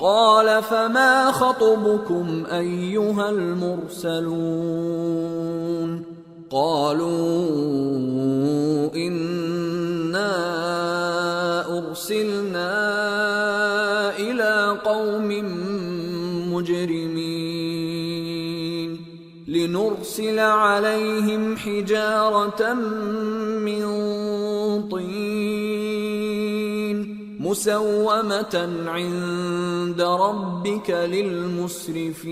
قال فما خطبكم أيها المرسلون قالوا إنا أرسلنا إلى قوم مجرمين لنرسل عليهم حجارة من طين مسومة عند ربك للمسرفين۔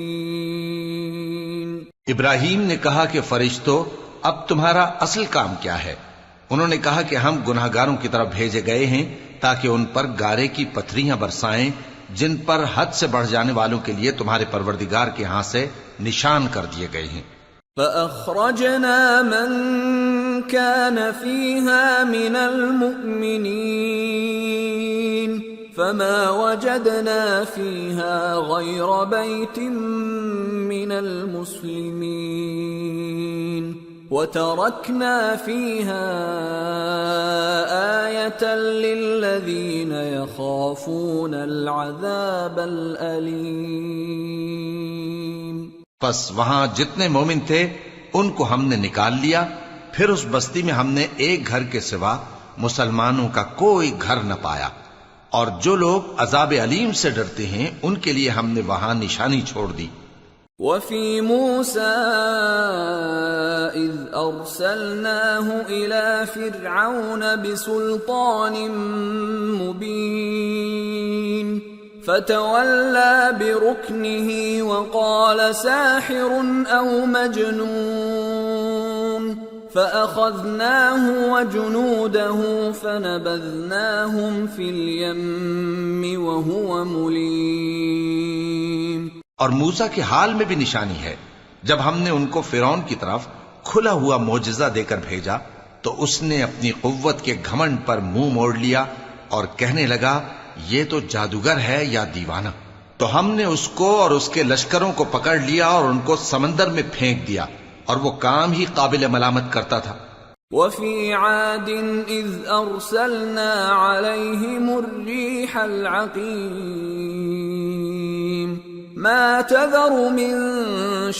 ابراہیم نے کہا کہ فرشتوں، اب تمہارا اصل کام کیا ہے؟ انہوں نے کہا کہ ہم گناہگاروں کی طرف بھیجے گئے ہیں تاکہ ان پر گارے کی پتھریاں برسائیں جن پر حد سے بڑھ جانے والوں کے لیے تمہارے پروردگار کے ہاں سے نشان کر دیے گئے ہیں۔ فأخرجنا من كان فيها من المؤمنين فما وجدنا فيها غير بيت من المسلمين وتركنا فيها آية للذين يخافون العذاب الأليم۔ پس وہاں جتنے مومن تھے ان کو ہم نے نکال لیا، پھر اس بستی میں ہم نے ایک گھر کے سوا مسلمانوں کا کوئی گھر نہ پایا، اور جو لوگ عذاب علیم سے ڈرتے ہیں ان کے لیے ہم نے وہاں نشانی چھوڑ دی۔ وفي موسى إذ أرسلناه إلى فرعون بسلطان مبين فتولى بركنه وقال ساحر أو مجنون فأخذناه وجنوده فنبذناهم في اليم وهو مليم۔ اور موسیٰ کے حال میں بھی نشانی ہے، جب ہم نے ان کو فرعون کی طرف کھلا ہوا معجزہ دے کر بھیجا تو اس نے اپنی قوت کے گھمنڈ پر منہ موڑ لیا اور کہنے لگا یہ تو جادوگر ہے یا دیوانہ۔ تو ہم نے اس کو اور اس کے لشکروں کو پکڑ لیا اور ان کو سمندر میں پھینک دیا، اور وہ کام ہی قابل ملامت کرتا تھا۔ وفي عاد إذ أرسلنا عليهم الريح العقيم ما تذر من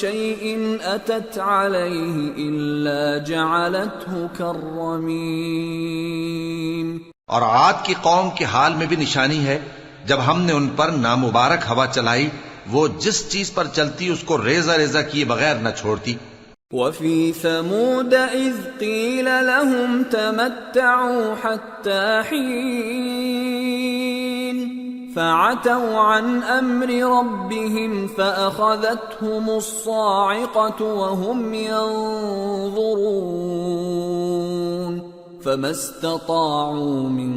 شيء أتت عليه إلا جعلته كالرميم۔ اور عاد کی قوم کے حال میں بھی نشانی ہے، جب ہم نے ان پر نامبارک ہوا چلائی، وہ جس چیز پر چلتی اس کو ریزہ ریزہ کیے بغیر نہ چھوڑتی۔ وفي ثمود إذ قيل لهم تمتعوا حتى حين فعتوا عن أمر ربهم فأخذتهم الصاعقة وهم ينظرون فما استطاعوا من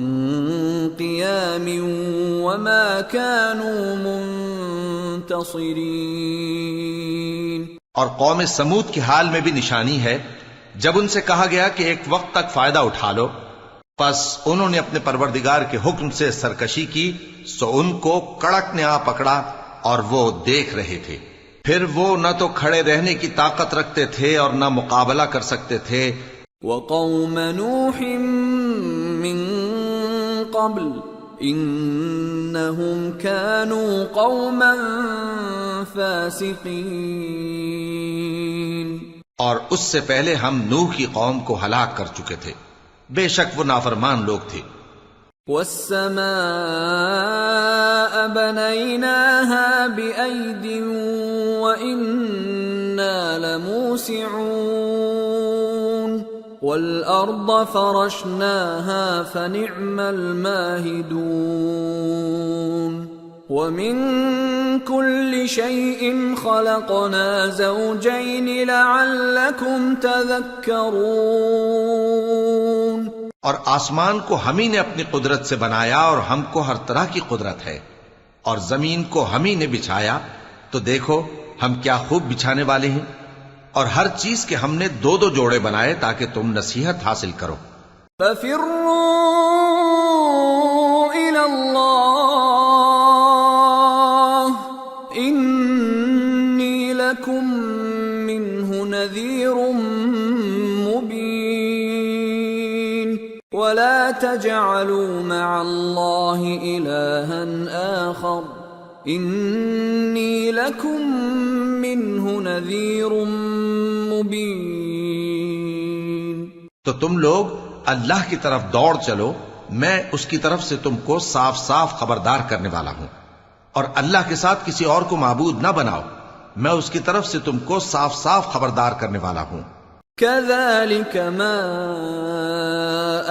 قيام وما كانوا منتصرين۔ اور قوم سمود کے حال میں بھی نشانی ہے، جب ان سے کہا گیا کہ ایک وقت تک فائدہ اٹھا لو، پس انہوں نے اپنے پروردگار کے حکم سے سرکشی کی، سو ان کو کڑک نے آ پکڑا اور وہ دیکھ رہے تھے، پھر وہ نہ تو کھڑے رہنے کی طاقت رکھتے تھے اور نہ مقابلہ کر سکتے تھے۔ وقوم نوح من قبل انہم كانوا قوما فاسقین۔ اور اس سے پہلے ہم نوح کی قوم کو ہلاک کر چکے تھے، بے شک وہ نافرمان لوگ تھے۔ والسماء بنيناها بأيد وإنا لموسعون والأرض فرشناها فنعم الماهدون ومن كل شيء خلقنا زوجين لعلكم تذكرون۔ اور آسمان کو ہم ہی نے اپنی قدرت سے بنایا اور ہم کو ہر طرح کی قدرت ہے، اور زمین کو ہم ہی نے بچھایا، تو دیکھو ہم کیا خوب بچھانے والے ہیں، اور ہر چیز کے ہم نے دو دو جوڑے بنائے تاکہ تم نصیحت حاصل کرو۔ فَفِرُّوا إِلَى اللَّهِ إِنِّي لَكُمْ مِنْهُ نَذِيرٌ مُبِينٌ وَلَا تَجْعَلُوا مَعَ اللَّهِ إِلَٰهًا آخَرَ انی لکم منہ نذیر مبین. تو تم لوگ اللہ کی طرف دوڑ چلو، میں اس کی طرف سے تم کو صاف صاف خبردار کرنے والا ہوں. اور اللہ کے ساتھ کسی اور کو معبود نہ بناؤ، میں اس کی طرف سے تم کو صاف صاف خبردار کرنے والا ہوں. كذلك ما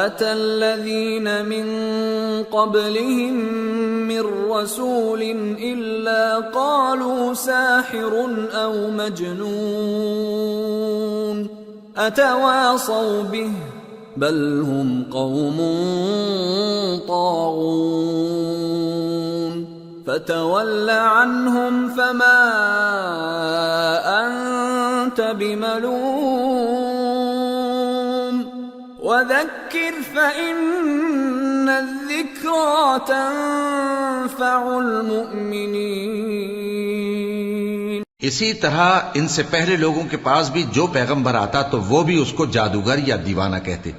أتى الذين من قبلهم من رسول إلا قالوا ساحر أو مجنون أتواصوا به بل هم قوم طاغون فتول عنهم فما أنت بملوم وذكر فإن الذكرى تنفع المؤمنين. اسی طرح ان سے پہلے لوگوں کے پاس بھی جو پیغمبر آتا تو وہ بھی اس کو جادوگر یا دیوانہ کہتے.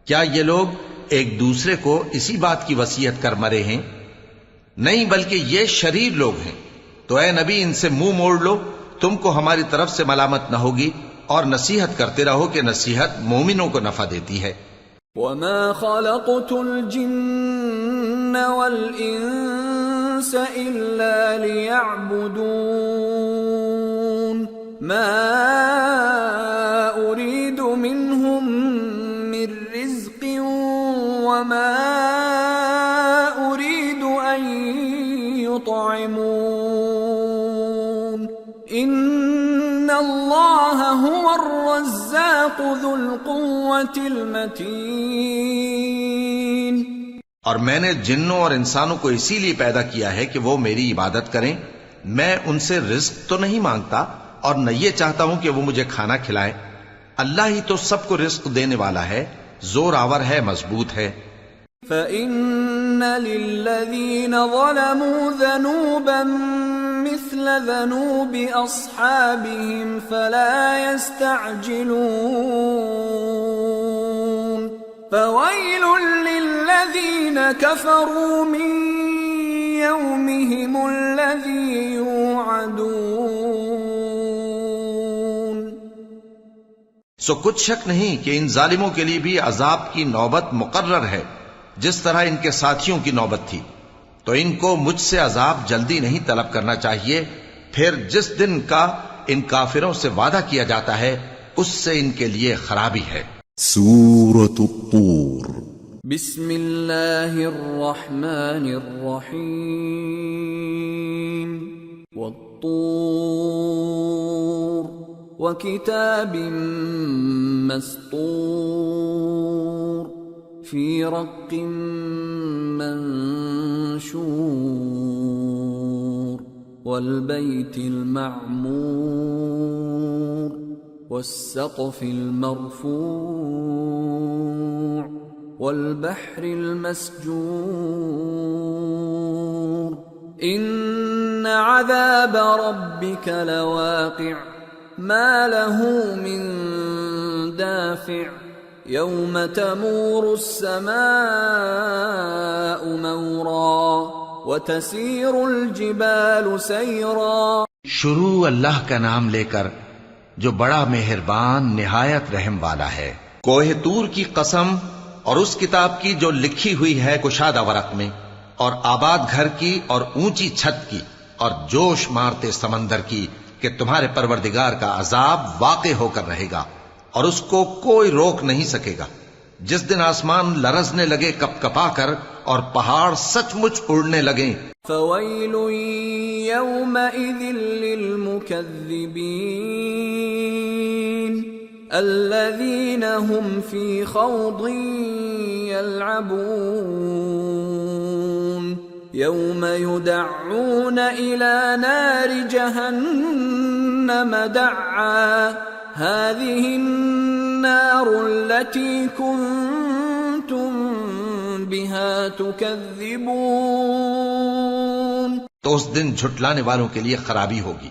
کیا یہ لوگ ایک دوسرے کو اسی بات کی وصیت کر مرے ہیں؟ نہیں، بلکہ یہ شریر لوگ ہیں. تو اے نبی ان سے منہ موڑ لو، تم کو ہماری طرف سے ملامت نہ ہوگی، اور نصیحت کرتے رہو کہ نصیحت مومنوں کو نفع دیتی ہے. وما خلقت الجن والانس الا ليعبدون ما اريد منهم من رزق وما اريد ان يطعمون ان اللہ هو الرزاق ذو القوة المتین. اور میں نے جنوں اور انسانوں کو اسی لیے پیدا کیا ہے کہ وہ میری عبادت کریں. میں ان سے رزق تو نہیں مانگتا اور نہ یہ چاہتا ہوں کہ وہ مجھے کھانا کھلائیں. اللہ ہی تو سب کو رزق دینے والا ہے، زور آور ہے، مضبوط ہے. فَإِنَّ لِلَّذِينَ ظَلَمُوا ذَنُوبًا مثل ذنوب أصحابهم فلا يستعجلون فويل للذين كفروا من يومهم الذي يوعدون. سو کچھ شک نہیں کہ ان ظالموں کے لیے بھی عذاب کی نوبت مقرر ہے، جس طرح ان کے ساتھیوں کی نوبت تھی. تو ان کو مجھ سے عذاب جلدی نہیں طلب کرنا چاہیے، پھر جس دن کا ان کافروں سے وعدہ کیا جاتا ہے اس سے ان کے لیے خرابی ہے. سورة الطور. بسم اللہ الرحمن الرحیم. والطور وکتاب مسطور فی رق منشور والبیت المعمور والسقف المرفوع والبحر المسجور ان عذاب ربك لواقع ما له من دافع يوم تمور السماء مورا وتسير الجبال سيرا. شروع اللہ کا نام لے کر جو بڑا مہربان نہایت رحم والا ہے. کوہ طور کی قسم اور اس کتاب کی جو لکھی ہوئی ہے کشادہ ورق میں، اور آباد گھر کی اور اونچی چھت کی، اور جوش مارتے سمندر کی کہ تمہارے پروردگار کا عذاب واقع ہو کر رہے گا اور اس کو کوئی روک نہیں سکے گا. جس دن آسمان لرزنے لگے کپ کپا کر اور پہاڑ سچ مچ اڑنے لگیں. فويل يومئذ للمكذبين الذين هم في خوض يلعبون يوم يدعون إلى نار جهنم دعا هذه النار التي كنتم بها تكذبون. تو اس دن جھٹلانے والوں کے لیے خرابی ہوگی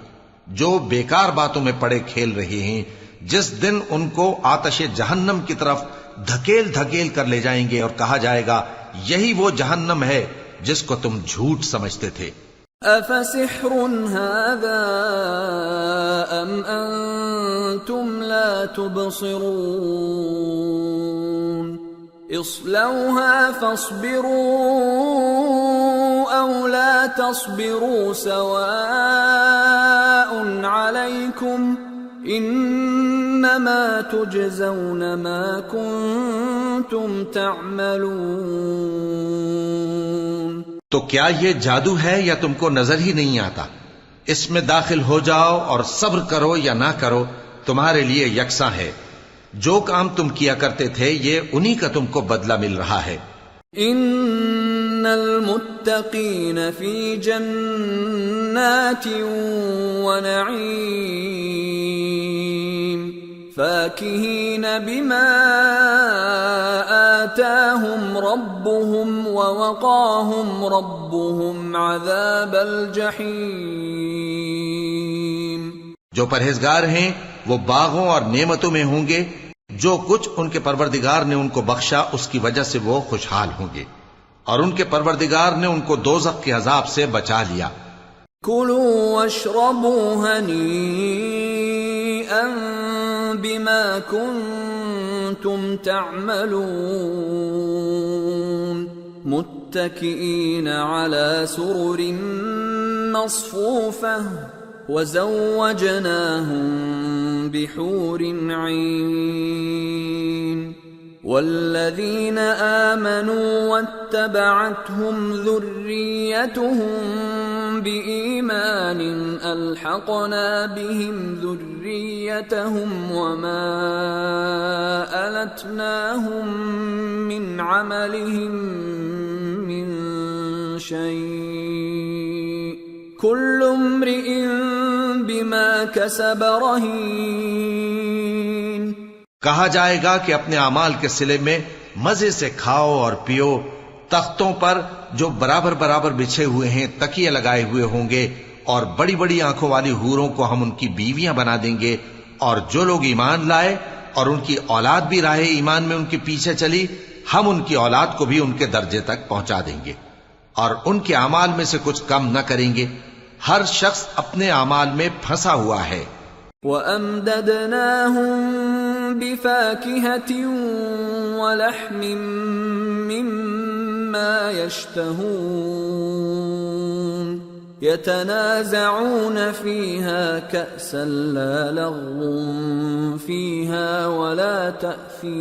جو بیکار باتوں میں پڑے کھیل رہے ہیں، جس دن ان کو آتش جہنم کی طرف دھکیل دھکیل کر لے جائیں گے اور کہا جائے گا یہی وہ جہنم ہے جس کو تم جھوٹ سمجھتے تھے. أفسحر هذا أم أنتم لا تبصرون اصلوها فاصبروا أو لا تصبروا سواء عليكم انما تجزون ما کنتم تعملون۔ تو کیا یہ جادو ہے یا تم کو نظر ہی نہیں آتا؟ اس میں داخل ہو جاؤ اور صبر کرو یا نہ کرو تمہارے لیے یکساں ہے۔ جو کام تم کیا کرتے تھے یہ انہی کا تم کو بدلہ مل رہا ہے۔ ان المتقین فی جنات ونعیم فاکہین بما آتاہم ربهم ووقاہم ربهم عذاب الجحیم۔ جو پرہیزگار ہیں وہ باغوں اور نعمتوں میں ہوں گے، جو کچھ ان کے پروردگار نے ان کو بخشا اس کی وجہ سے وہ خوشحال ہوں گے، اور ان کے پروردگار نے ان کو دوزخ کے عذاب سے بچا لیا۔ کلوا واشربوا ہنیئا بما کنتم تعملون متکئین علی سرر مصفوفہ وزوجناهم بحور عین۔ والذین آمنوا واتبعتهم ذریتهم بإیمان الحقنا بهم ذریتهم وما ألتناهم من عملهم من شیء کل امرئ بما کسب رہین۔ کہا جائے گا کہ اپنے اعمال کے صلے میں مزے سے کھاؤ اور پیو، تختوں پر جو برابر برابر بچھے ہوئے ہیں تکیے لگائے ہوئے ہوں گے، اور بڑی بڑی آنکھوں والی حوروں کو ہم ان کی بیویاں بنا دیں گے، اور جو لوگ ایمان لائے اور ان کی اولاد بھی راہ ایمان میں ان کے پیچھے چلی، ہم ان کی اولاد کو بھی ان کے درجے تک پہنچا دیں گے، اور ان کے اعمال میں سے کچھ کم نہ کریں گے۔ ہر شخص اپنے اعمال میں پھنسا ہوا ہے۔ وَأَمْدَدْنَاهُمْ بِفَاكِهَةٍ وَلَحْمٍ مِّمَّا يَشْتَهُونَ يَتَنَازَعُونَ فِيهَا كَأْسًا لَّا لَغْوٌ فِيهَا وَلَا تَأْثِيمٌ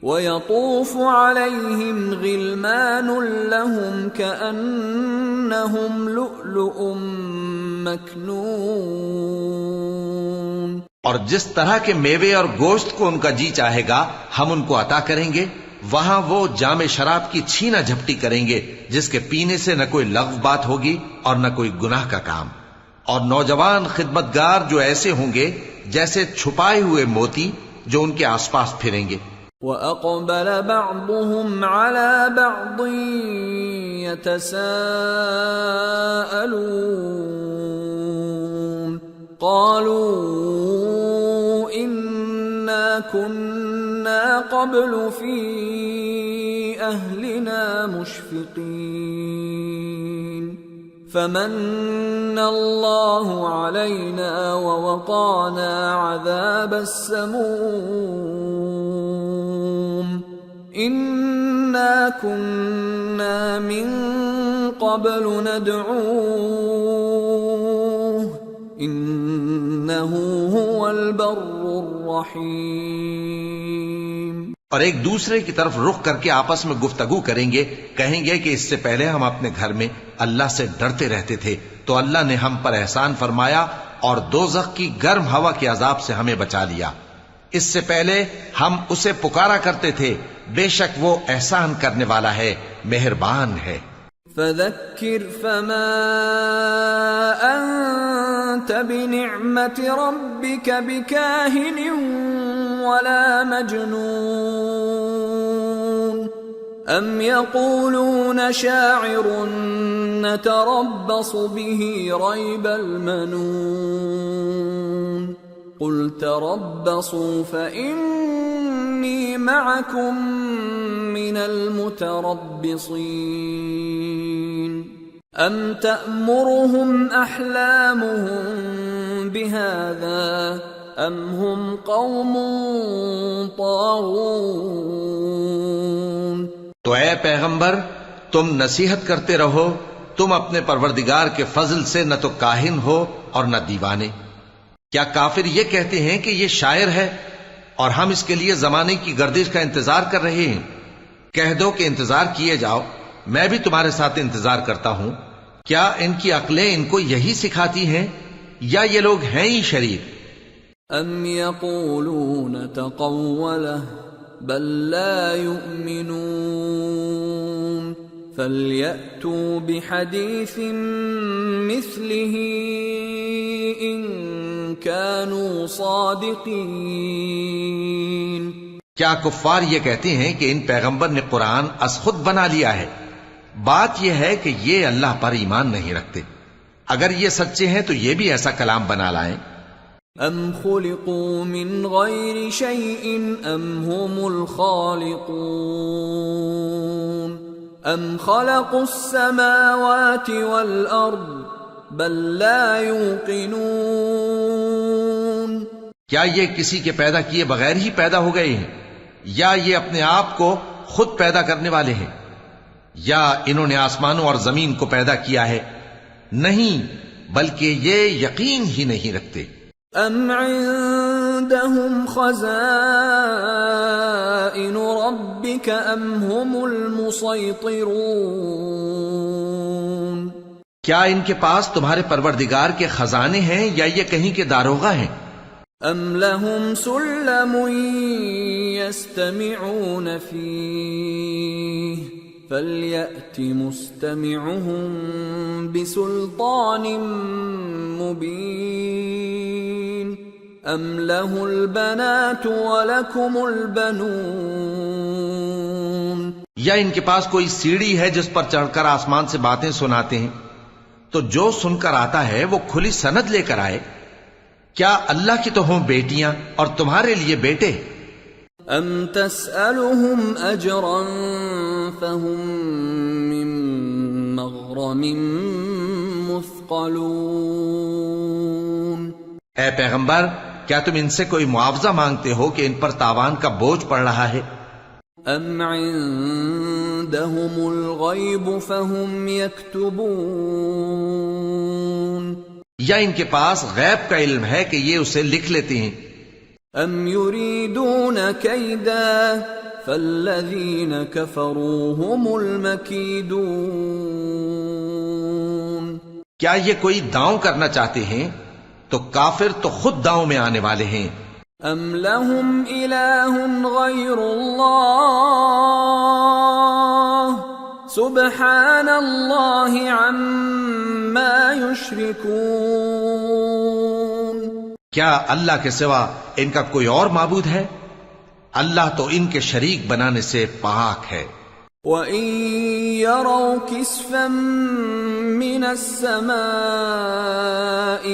وَيَطُوفُ عَلَيْهِمْ غِلْمَانٌ لَّهُمْ كَأَنَّهُمْ لُؤْلُؤٌ مَّكْنُونٌ۔ اور جس طرح کے میوے اور گوشت کو ان کا جی چاہے گا ہم ان کو عطا کریں گے۔ وہاں وہ جام شراب کی چھینا جھپٹی کریں گے جس کے پینے سے نہ کوئی لغو بات ہوگی اور نہ کوئی گناہ کا کام، اور نوجوان خدمتگار جو ایسے ہوں گے جیسے چھپائے ہوئے موتی جو ان کے آس پاس پھریں گے۔ وَأَقْبَلَ بَعْضُهُمْ عَلَى بَعْضٍ يَتَسَاءَلُونَ قَالُوا إِنَّا كُنَّا قَبْلُ فِي أَهْلِنَا مُشْفِقِينَ فَمَنَّ اللَّهُ عَلَيْنَا وَوَقَانَا عَذَابَ السَّمُومِ إِنَّا كُنَّا مِن قَبْلُ نَدْعُوهُ إِنَّهُ هُوَ الْبَرُّ الرَّحِيمُ۔ اور ایک دوسرے کی طرف رخ کر کے آپس میں گفتگو کریں گے، کہیں گے کہ اس سے پہلے ہم اپنے گھر میں اللہ سے ڈرتے رہتے تھے تو اللہ نے ہم پر احسان فرمایا اور دوزخ کی گرم ہوا کے عذاب سے ہمیں بچا لیا۔ اس سے پہلے ہم اسے پکارا کرتے تھے، بے شک وہ احسان کرنے والا ہے، مہربان ہے۔ فَذَكِّرْ فَمَا أَنْتَ بِنِعْمَةِ رَبِّكَ بِكَاهِنٍ وَلَا مَجْنُونٍ أَمْ يَقُولُونَ شَاعِرٌ نَتَرَبَّصُ بِهِ رَيْبَ الْمَنُونِ قُلْ تَرَبَّصُوا فَإِنِّي مَعَكُمْ مِنَ الْمُتَرَبِّصِينَ ام تأمرهم احلامهم بهذا ام هم قوم طاغون. تو اے پیغمبر تم نصیحت کرتے رہو، تم اپنے پروردگار کے فضل سے نہ تو کاہن ہو اور نہ دیوانے. کیا کافر یہ کہتے ہیں کہ یہ شاعر ہے اور ہم اس کے لیے زمانے کی گردش کا انتظار کر رہے ہیں؟ کہہ دو کہ انتظار کیے جاؤ، میں بھی تمہارے ساتھ انتظار کرتا ہوں. کیا ان کی عقلیں ان کو یہی سکھاتی ہیں یا یہ لوگ ہیں ہی شریر؟ ام یقولون تقولہ بل لا یؤمنون فَلْيَأْتُوا بِحَدِيثٍ مِثْلِهِ إِن كَانُوا صَادِقِينَ. کیا کفار یہ کہتے ہیں کہ ان پیغمبر نے قرآن از خود بنا لیا ہے؟ بات یہ ہے کہ یہ اللہ پر ایمان نہیں رکھتے. اگر یہ سچے ہیں تو یہ بھی ایسا کلام بنا لائیں. ام خلقوا من غیر شیء ام هم الخالقون ام خلقوا السماوات والارض بل لا يوقنون. کیا یہ کسی کے پیدا کیے بغیر ہی پیدا ہو گئے ہیں یا یہ اپنے آپ کو خود پیدا کرنے والے ہیں؟ یا انہوں نے آسمانوں اور زمین کو پیدا کیا ہے؟ نہیں، بلکہ یہ یقین ہی نہیں رکھتے. ام عندهم خزائن ربك ام هم المسيطرون. کیا ان کے پاس تمہارے پروردگار کے خزانے ہیں یا یہ کہیں کے داروغہ ہیں؟ ام لهم سلم يستمعون فيه فَلْيَأْتِ مُسْتَمِعُهُم بِسُلْطَانٍ مُبِينٍ أَمْ لَهُ الْبَنَاتُ وَلَكُمُ الْبَنُونَ. یا ان کے پاس کوئی سیڑھی ہے جس پر چڑھ کر آسمان سے باتیں سناتے ہیں؟ تو جو سن کر آتا ہے وہ کھلی سند لے کر آئے. کیا اللہ کی تو ہوں بیٹیاں اور تمہارے لیے بیٹے؟ ام تسألهم اجرا فهم من مغرم مثقلون. اے پیغمبر کیا تم ان سے کوئی معاوضہ مانگتے ہو کہ ان پر تاوان کا بوجھ پڑ رہا ہے؟ ام عندهم الغیب فهم یکتبون. یا ان کے پاس غیب کا علم ہے کہ یہ اسے لکھ لیتے ہیں؟ ام یریدون کیدا فالذین کفروا هم المکیدون. کیا یہ کوئی داؤں کرنا چاہتے ہیں؟ تو کافر تو خود داؤں میں آنے والے ہیں. ام لهم الہ غیر اللہ سبحان اللہ عما یشرکون. کیا اللہ کے سوا ان کا کوئی اور معبود ہے؟ اللہ تو ان کے شریک بنانے سے پاک ہے. وَإِن يَرَوْا كِسْفًا مِّنَ السَّمَاءِ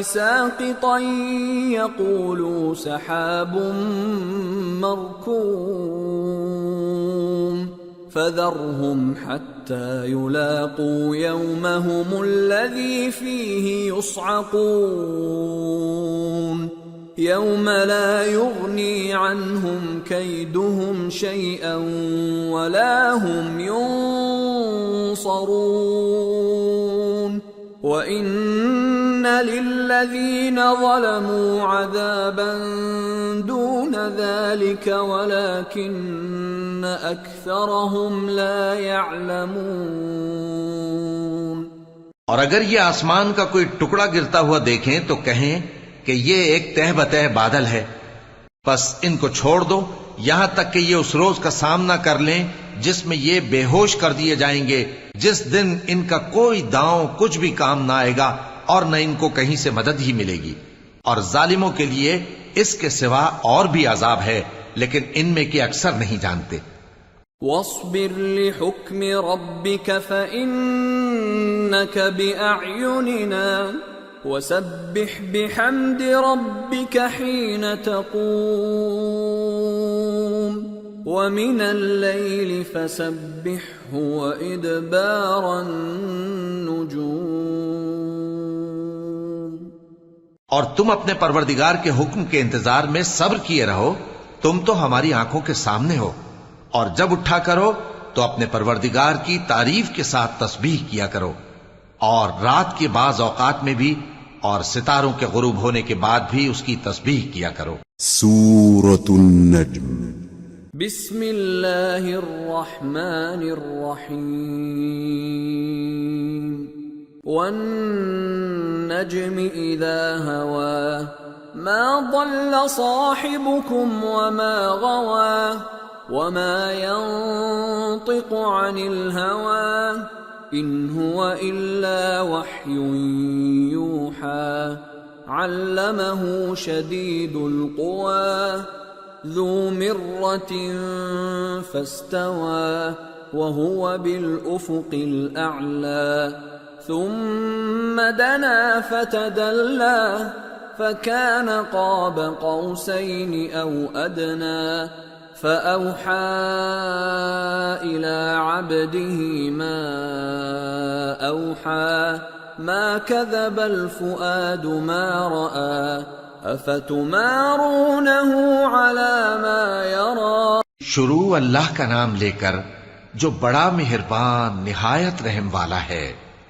سَاقِطًا يَقُولُوا سَحَابٌ مَّرْكُومٌ فَذَرْهُمْ حَتَّى يُلَاقُوا يَوْمَهُمُ الَّذِي فِيهِ يُصْعَقُونَ يَوْمَ لَا يُغْنِي عَنْهُمْ كَيْدُهُمْ شَيْئًا وَلَا هُمْ يُنصَرُونَ وَإِنَّ لِلَّذِينَ ظَلَمُوا عَذَابًا دُونَ ذَلِكَ وَلَكِنَّ أَكْثَرَهُمْ لَا يَعْلَمُونَ. اور اگر یہ آسمان کا کوئی ٹکڑا گرتا ہوا دیکھیں تو کہیں کہ یہ ایک تہ بتہ بادل ہے، پس ان کو چھوڑ دو یہاں تک کہ یہ اس روز کا سامنا کر لیں جس میں یہ بے ہوش کر دیے جائیں گے، جس دن ان کا کوئی داؤں کچھ بھی کام نہ آئے گا اور نہ ان کو کہیں سے مدد ہی ملے گی. اور ظالموں کے لیے اس کے سوا اور بھی عذاب ہے، لیکن ان میں کے اکثر نہیں جانتے. وَاصْبِرْ لِحُكْمِ رَبِّكَ فَإِنَّكَ بِأَعْيُنِنَا وَسَبِّحْ بِحَمْدِ رَبِّكَ حِينَ تَقُومُ. ومن الليل فسبحه وإدبار النجوم. اور تم اپنے پروردگار کے حکم کے انتظار میں صبر کیے رہو، تم تو ہماری آنکھوں کے سامنے ہو، اور جب اٹھا کرو تو اپنے پروردگار کی تعریف کے ساتھ تسبیح کیا کرو، اور رات کے بعض اوقات میں بھی اور ستاروں کے غروب ہونے کے بعد بھی اس کی تسبیح کیا کرو. سورة النجم. بسم اللہ الرحمن الرحیم. والنجم اذا هوى ما ضل صاحبكم وما غوى وما ينطق عن الهوى ان هو الا وحي يوحى علمه شديد القوى ذو مرة فاستوى وهو بالأفق الأعلى ثم دنا فتدلى فكان قاب قوسين أو أدنى فأوحى إلى عبده ما أوحى ما كذب الفؤاد ما رأى افتمارونه على ما يرى. شروع اللہ کا نام لے کر جو بڑا مہربان نہایت رحم والا ہے.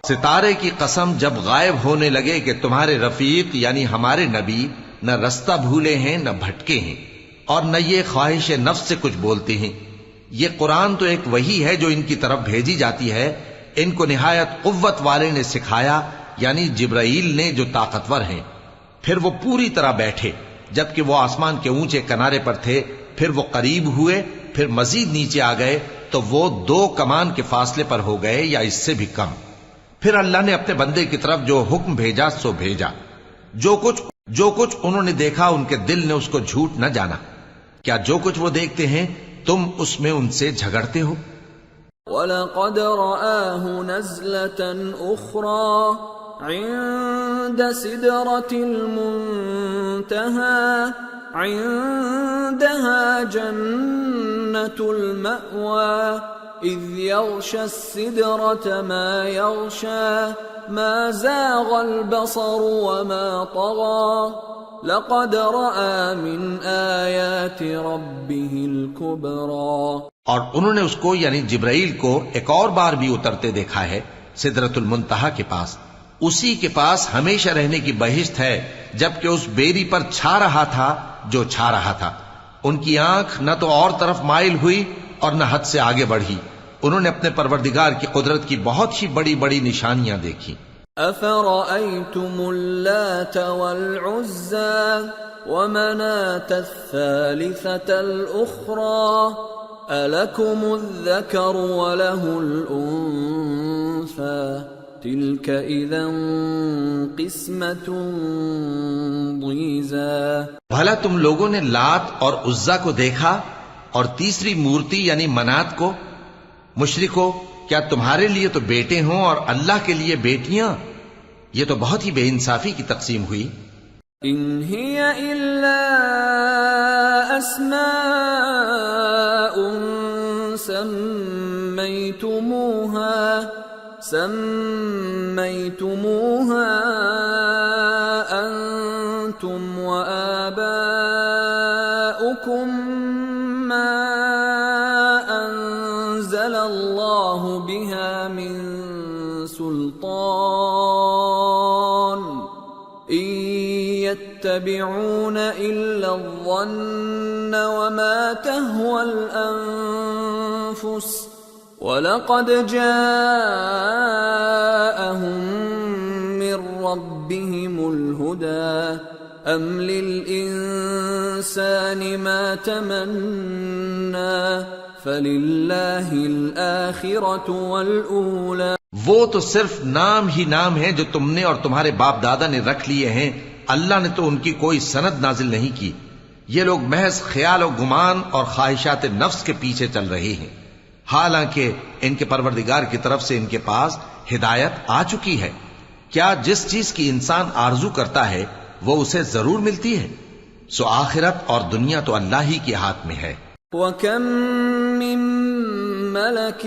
ستارے کی قسم جب غائب ہونے لگے کہ تمہارے رفیق یعنی ہمارے نبی نہ رستہ بھولے ہیں نہ بھٹکے ہیں اور نہ یہ خواہش نفس سے کچھ بولتے ہیں. یہ قرآن تو ایک وحی ہے جو ان کی طرف بھیجی جاتی ہے. ان کو نہایت قوت والے نے سکھایا یعنی جبرائیل نے جو طاقتور ہیں. پھر وہ پوری طرح بیٹھے جبکہ وہ آسمان کے اونچے کنارے پر تھے، پھر وہ قریب ہوئے، پھر مزید نیچے آ گئے تو وہ 2 کمان کے فاصلے پر ہو گئے یا اس سے بھی کم. پھر اللہ نے اپنے بندے کی طرف جو حکم بھیجا سو بھیجا. جو کچھ انہوں نے دیکھا ان کے دل نے اس کو جھوٹ نہ جانا. کیا جو کچھ وہ دیکھتے ہیں تم اس میں ان سے جھگڑتے ہو؟ وَلَقَدْ رَآهُ نَزْلَةً أُخْرَى عند سدرة المنتهى عندها جنة المأوى إذ يغشى السدرة ما يغشى ما زاغ البصر وما طغى لقد رأى من آيات ربه الكبرى. اور انہوں نے اس کو یعنی جبرائیل کو ایک اور بار بھی اترتے دیکھا ہے سدرۃ المنتہا کے پاس. اسی کے پاس ہمیشہ رہنے کی بہشت ہے جبکہ اس بیری پر چھا رہا تھا جو چھا رہا تھا. ان کی آنکھ نہ تو اور طرف مائل ہوئی اور نہ حد سے آگے بڑھی. انہوں نے اپنے پروردگار کی قدرت کی بہت ہی بڑی بڑی نشانیاں دیکھی. افرأيتم اللات والعزى ومناة الثالثة الأخرى ألكم الذكر وله الأنثى تلك اذا قسمة ضیزى. بھلا تم لوگوں نے لات اور عزا کو دیکھا اور تیسری مورتی یعنی منات کو؟ مشرکو، کیا تمہارے لیے تو بیٹے ہوں اور اللہ کے لیے بیٹیاں؟ یہ تو بہت ہی بے انصافی کی تقسیم ہوئی. ان هي الا اسماء سميتموها أنتم وآباؤكم ما أنزل الله بها من سلطان إن يتبعون إلا الظن وما تهوى الأنفس وَلَقَدْ جَاءَهُم مِّن رَّبِّهِمُ الْهُدَىٰ أَمْ لِلْإِنسَانِ مَا تَمَنَّىٰ فَلِلَّهِ الْآخِرَةُ وَالْأُولَىٰ. وہ تو صرف نام ہی نام ہے جو تم نے اور تمہارے باپ دادا نے رکھ لیے ہیں. اللہ نے تو ان کی کوئی سند نازل نہیں کی. یہ لوگ محض خیال و گمان اور خواہشات نفس کے پیچھے چل رہے ہیں، حالانکہ ان کے پروردگار کی طرف سے ان کے پاس ہدایت آ چکی ہے. کیا جس چیز کی انسان آرزو کرتا ہے وہ اسے ضرور ملتی ہے؟ سو آخرت اور دنیا تو اللہ ہی کے ہاتھ میں ہے. وَكَم مِّن مَّلَكٍ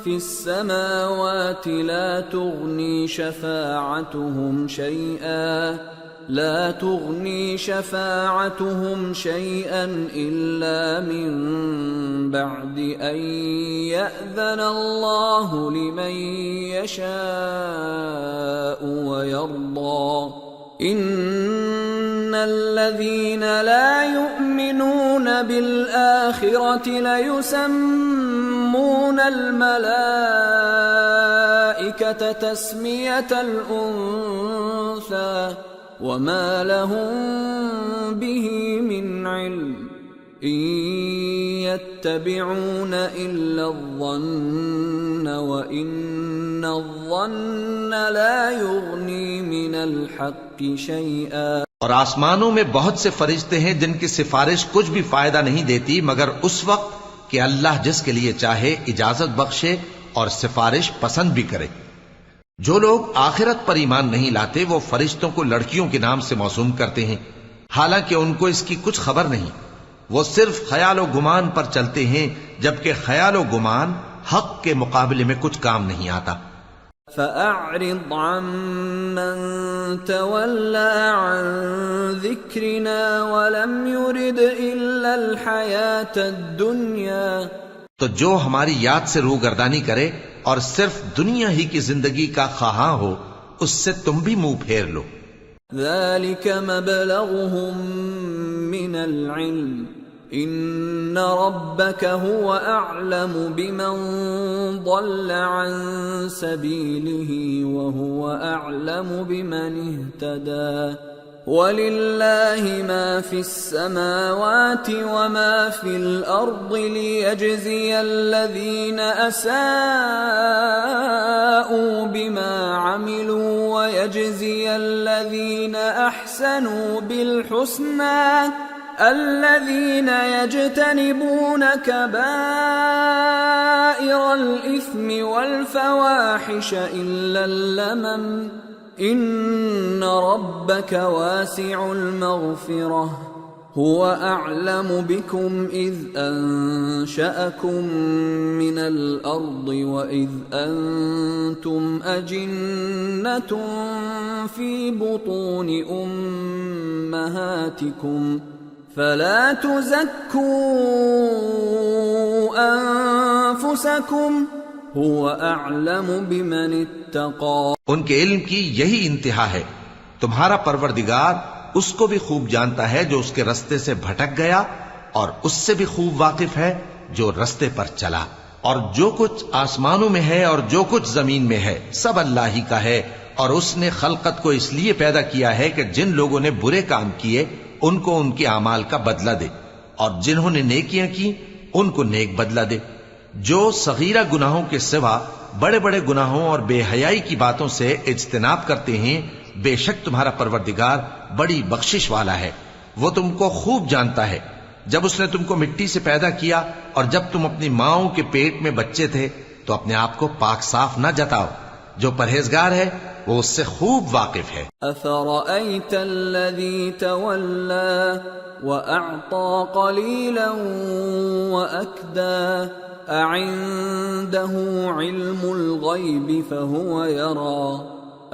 فِي السَّمَاوَاتِ لَا تُغْنِي شَفَاعَتُهُمْ شَيْئًا إِلَّا مِن بَعْدِ أَن يَأْذَنَ اللَّهُ لِمَن يَشَاءُ وَيَرْضَىٰ إِنَّ الَّذِينَ لَا يُؤْمِنُونَ بِالْآخِرَةِ لَيُسَمُّونَ الْمَلَائِكَةَ تَسْمِيَةَ الْأُنثَىٰ وَمَا لَهُم بِهِ مِنْ عِلْمٍ إِن يَتَّبِعُونَ إِلَّا الظَّنَّ وَإِنَّ الظَّنَّ لَا يُغْنِي مِنَ الْحَقِّ شَيْئًا۔ اور آسمانوں میں بہت سے فرشتے ہیں جن کی سفارش کچھ بھی فائدہ نہیں دیتی مگر اس وقت کہ اللہ جس کے لیے چاہے اجازت بخشے اور سفارش پسند بھی کرے۔ جو لوگ آخرت پر ایمان نہیں لاتے وہ فرشتوں کو لڑکیوں کے نام سے موسوم کرتے ہیں، حالانکہ ان کو اس کی کچھ خبر نہیں۔ وہ صرف خیال و گمان پر چلتے ہیں، جبکہ خیال و گمان حق کے مقابلے میں کچھ کام نہیں آتا۔ فَأَعْرِضْ عَمَّن تَوَلَّىٰ عَن ذِكْرِنَا وَلَمْ يُرِدْ إِلَّا الْحَيَاةَ الدُّنْيَا، تو جو ہماری یاد سے روگردانی کرے اور صرف دنیا ہی کی زندگی کا خواہاں ہو، اس سے تم بھی منہ پھیر لو۔ ذَلِكَ مَبْلَغُهُم مِّنَ الْعِلْمِ إِنَّ رَبَّكَ هُوَ أَعْلَمُ بِمَن ضَلَّ عَن سَبِيلِهِ وَهُوَ أَعْلَمُ بِمَنِ اهْتَدَىٰ وَلِلَّهِ مَا فِي السَّمَاوَاتِ وَمَا فِي الْأَرْضِ لِيَجْزِيَ الَّذِينَ أَسَاءُوا بِمَا عَمِلُوا وَيَجْزِيَ الَّذِينَ أَحْسَنُوا بِالْحُسْنَىٰ الَّذِينَ يَجْتَنِبُونَ كَبَائِرَ الْإِثْمِ وَالْفَوَاحِشَ إِلَّا اللَّمَمَ إِنَّ رَبَّكَ وَاسِعُ الْمَغْفِرَةِ هُوَ أَعْلَمُ بِكُمْ إِذْ أَنشَأَكُم مِّنَ الْأَرْضِ وَإِذْ أَنتُمْ أَجِنَّةٌ فِي بُطُونِ أُمَّهَاتِكُمْ فَلَا تُزَكُّوا أَنفُسَكُمْ هُوَ أَعْلَمُ بِمَنِ اتَّقَىٰ۔ ان کے علم کی یہی انتہا ہے، تمہارا پروردگار اس کو بھی خوب جانتا ہے جو اس کے رستے سے بھٹک گیا، اور اس سے بھی خوب واقف ہے جو رستے پر چلا۔ اور جو کچھ آسمانوں میں ہے اور جو کچھ زمین میں ہے سب اللہ ہی کا ہے، اور اس نے خلقت کو اس لیے پیدا کیا ہے کہ جن لوگوں نے برے کام کیے ان کو ان کے اعمال کا بدلہ دے، اور جنہوں نے نیکیاں کی ان کو نیک بدلہ دے۔ جو صغیرہ گناہوں کے سوا بڑے بڑے گناہوں اور بے حیائی کی باتوں سے اجتناب کرتے ہیں، بے شک تمہارا پروردگار بڑی بخشش والا ہے، وہ تم کو خوب جانتا ہے۔ جب اس نے تم کو مٹی سے پیدا کیا اور جب تم اپنی ماؤں کے پیٹ میں بچے تھے تو اپنے آپ کو پاک صاف نہ جتاؤ، جو پرہیزگار ہے وہ اس سے خوب واقف ہے۔ أَفَرَأَيْتَ الَّذِي تَوَلَّىٰ وَأَعْطَىٰ قَلِيلًا وَأَكْدَىٰ أَعِندَهُ عِلْمُ الْغَيْبِ فَهُوَ يَرَىٰ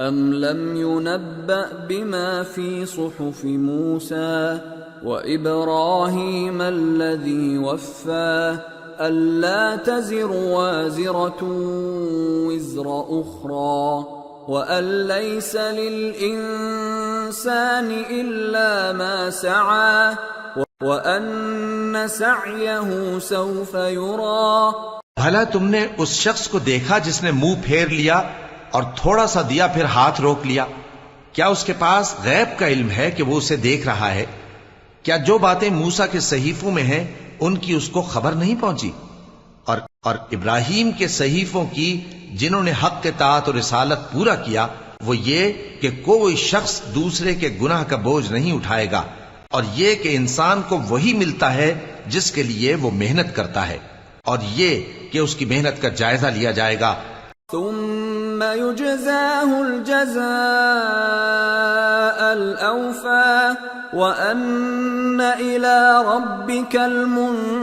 أَمْ لَمْ يُنَبَّأْ بِمَا فِي صُحُفِ مُوسَىٰ وَإِبْرَاهِيمَ الَّذِي وَفَّىٰ أَلَّا تَزِرُ وَازِرَةٌ وِزْرَ أُخْرَىٰ وَأَن لَّيْسَ لِلْإِنسَانِ إِلَّا مَا سَعَىٰ وَأَنَّ سَعْيَهُ سَوْفَ يُرَىٰ۔ بھلا تم نے اس شخص کو دیکھا جس نے منہ پھیر لیا اور تھوڑا سا دیا پھر ہاتھ روک لیا؟ کیا اس کے پاس غیب کا علم ہے کہ وہ اسے دیکھ رہا ہے؟ کیا جو باتیں موسیٰ کے صحیفوں میں ہیں ان کی اس کو خبر نہیں پہنچی؟ اور ابراہیم کے صحیفوں کی جنہوں نے حق کے اطاعت اور رسالت پورا کیا، وہ یہ کہ کوئی شخص دوسرے کے گناہ کا بوجھ نہیں اٹھائے گا، اور یہ کہ انسان کو وہی ملتا ہے جس کے لیے وہ محنت کرتا ہے، اور یہ کہ اس کی محنت کا جائزہ لیا جائے گا۔ ثم يجزاه الجزاء الأوفى وأن إلى ربك المنتهى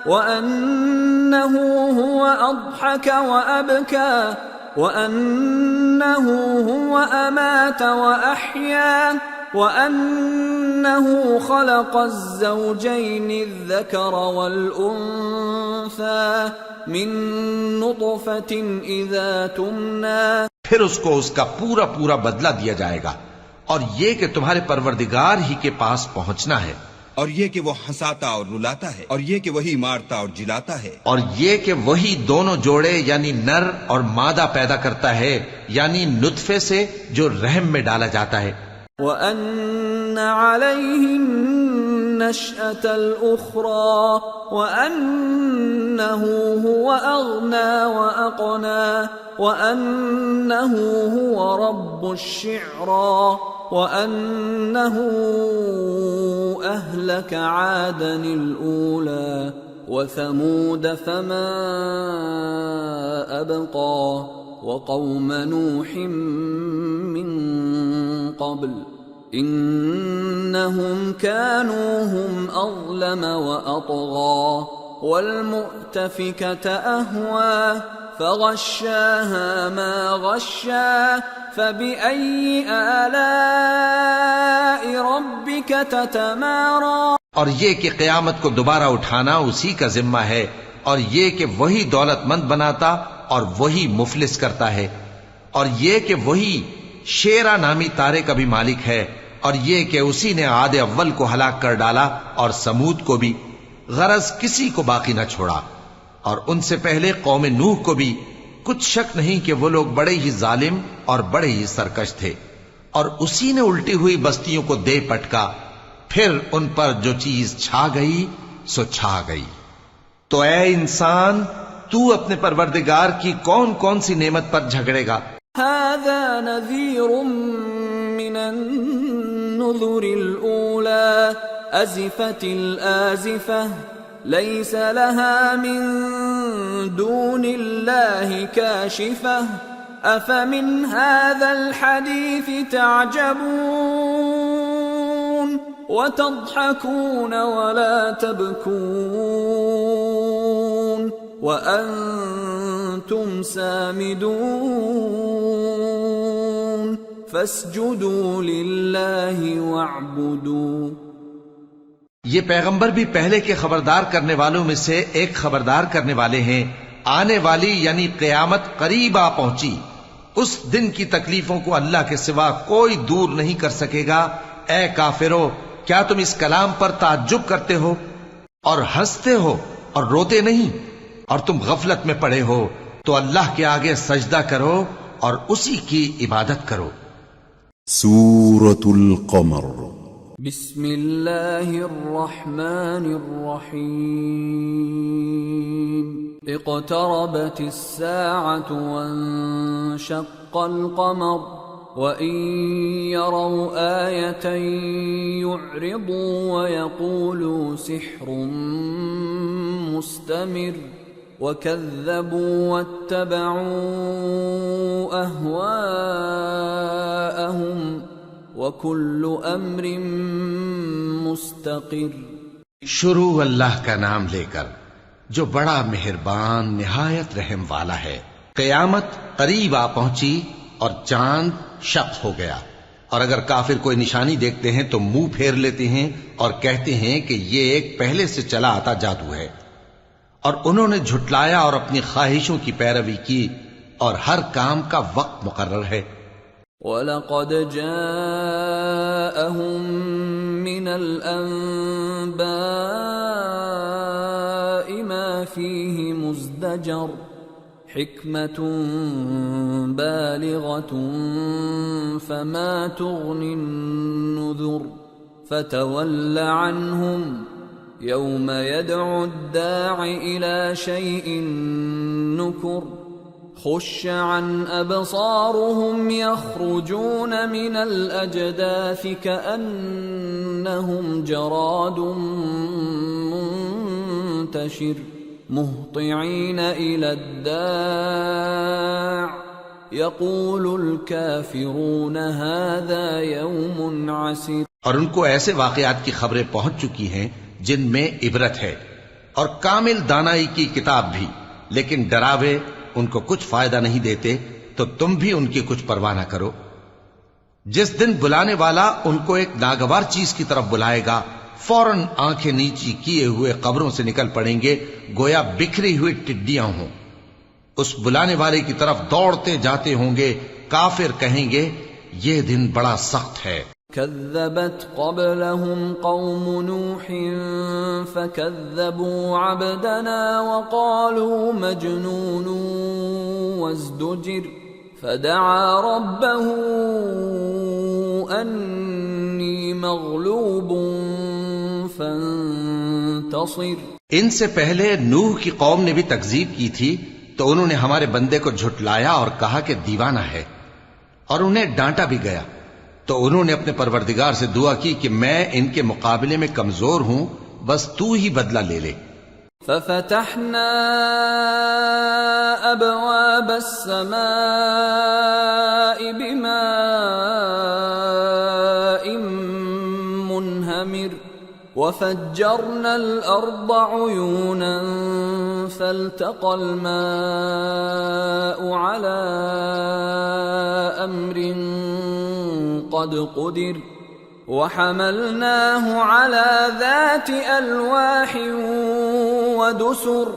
وأنه هو أضحك وأبكى وأنه هو أمات وأحيا وأنه خلق الزوجين الذكر والأنثى من نطفة إذا تمنى. پھر اس کو اس کا پورا پورا بدلہ دیا جائے گا، اور یہ کہ تمہارے پروردگار ہی کے پاس پہنچنا ہے، اور یہ کہ وہ ہنساتا اور رلاتا ہے، اور یہ کہ وہی مارتا اور جلاتا ہے، اور یہ کہ وہی دونوں جوڑے یعنی نر اور مادہ پیدا کرتا ہے، یعنی نطفے سے جو رحم میں ڈالا جاتا ہے. وَأَنَّ عَلَيْهِ النَّشْأَةَ الْأُخْرَى وَأَنَّهُ هُوَ أَغْنَى وَأَقْنَى وَأَنَّهُ هُوَ رَبُّ الشِّعْرَى وَأَنَّهُ أَهْلَكَ عَادًا الْأُولَى وَثَمُودَ فَمَا أَبْقَى وَقَوْمَ نُوحٍ مِّن قَبْلُ إِنَّهُمْ كَانُوا هُمْ أَظْلَمَ وَأَطْغَى وَالْمُؤْتَفِكَةَ أَهْوَى فَغَشَّاهَا مَا غَشَّى فَبِأَيِّ آلَاءِ رَبِّكَ تَتَمَارَى. اور یہ کہ قیامت کو دوبارہ اٹھانا اسی کا ذمہ ہے، اور یہ کہ وہی دولت مند بناتا اور وہی مفلس کرتا ہے، اور یہ کہ وہی شیرا نامی تارے کا بھی مالک ہے، اور یہ کہ اسی نے عاد اول کو ہلاک کر ڈالا اور سمود کو بھی، غرض کسی کو باقی نہ چھوڑا، اور ان سے پہلے قوم نوح کو بھی. کچھ شک نہیں کہ وہ لوگ بڑے ہی ظالم اور بڑے ہی سرکش تھے، اور اسی نے الٹی ہوئی بستیوں کو دے پٹکا، پھر ان پر جو چیز چھا گئی سو چھا گئی. تو اے انسان، تو اپنے پروردگار کی کون کون سی نعمت پر جھگڑے گا؟ هذا نذير من النذر الأولى أزفت الآزفة ليس لها من دون الله كاشفة أفمن هذا الحديث تعجبون وتضحكون ولا تبكون وأنتم سامدون فاسجدوا لله واعبدوا. یہ پیغمبر بھی پہلے کے خبردار کرنے والوں میں سے ایک خبردار کرنے والے ہیں. آنے والی یعنی قیامت قریب آ پہنچی، اس دن کی تکلیفوں کو اللہ کے سوا کوئی دور نہیں کر سکے گا. اے کافرو، کیا تم اس کلام پر تعجب کرتے ہو اور ہنستے ہو اور روتے نہیں؟ اور تم غفلت میں پڑے ہو تو اللہ کے آگے سجدہ کرو اور اسی کی عبادت کرو. سورة القمر. بسم اللہ الرحمن الرحیم. اقتربت الساعة وانشق القمر وإن يروا آية يعرضوا ويقولوا سحر مستمر وكذبوا واتبعوا أهواءهم وكل أمر مستقر. شروع اللہ کا نام لے کر جو بڑا مہربان نہایت رحم والا ہے. قیامت قریب آ پہنچی اور چاند شق ہو گیا، اور اگر کافر کوئی نشانی دیکھتے ہیں تو منہ پھیر لیتے ہیں اور کہتے ہیں کہ یہ ایک پہلے سے چلا آتا جادو ہے. اور انہوں نے جھٹلایا اور اپنی خواہشوں کی پیروی کی، اور ہر کام کا وقت مقرر ہے. وَلَقَدْ جَاءَهُم مِّنَ الْأَنبَاءِ مَا فِيهِ مُزْدَجَرٌ حِكْمَةٌ بَالِغَةٌ فَمَا تُغْنِ النُّذُرُ فَتَوَلَّ عَنْهُمْ يَوْمَ يَدْعُ الدَّاعِ إِلَى شَيْءٍ نُكُرٍ خُشَّ عَنْ أَبْصَارُهُمْ يَخْرُجُونَ مِنَ الْأَجْدَاثِ كَأَنَّهُمْ جَرَادٌ مُنْتَشِرٌ مُهْطِعِينَ إِلَى الدَّاعِ يقول الكافرون هذا يوم عسير. اور ان کو ایسے واقعات کی خبریں پہنچ چکی ہیں جن میں عبرت ہے اور کامل دانائی کی کتاب بھی، لیکن ڈراوے ان کو کچھ فائدہ نہیں دیتے، تو تم بھی ان کی کچھ پرواہ نہ کرو. جس دن بلانے والا ان کو ایک ناگوار چیز کی طرف بلائے گا، فوراً آنکھیں نیچی کیے ہوئے قبروں سے نکل پڑیں گے گویا بکھری ہوئی ٹڈیاں ہوں. اس بلانے والے کی طرف دوڑتے جاتے ہوں گے. کافر کہیں گے یہ دن بڑا سخت ہے. كذبت قبلهم قوم نوح فكذبوا عبدنا وقالوا مجنون وازدجر فدعا ربه أني مغلوب فانتصر. ان سے پہلے نوح کی قوم نے بھی تکذیب کی تھی تو انہوں نے ہمارے بندے کو جھٹلایا اور کہا کہ دیوانہ ہے، اور انہیں ڈانٹا بھی گیا. تو انہوں نے اپنے پروردگار سے دعا کی کہ میں ان کے مقابلے میں کمزور ہوں، بس تو ہی بدلہ لے لے. ففتحنا ابواب السماء بماء منهمر وفجرنا الارض عيونا فالتقى الماء على امر قد قدر وحملناه على ذات ألواح ودسر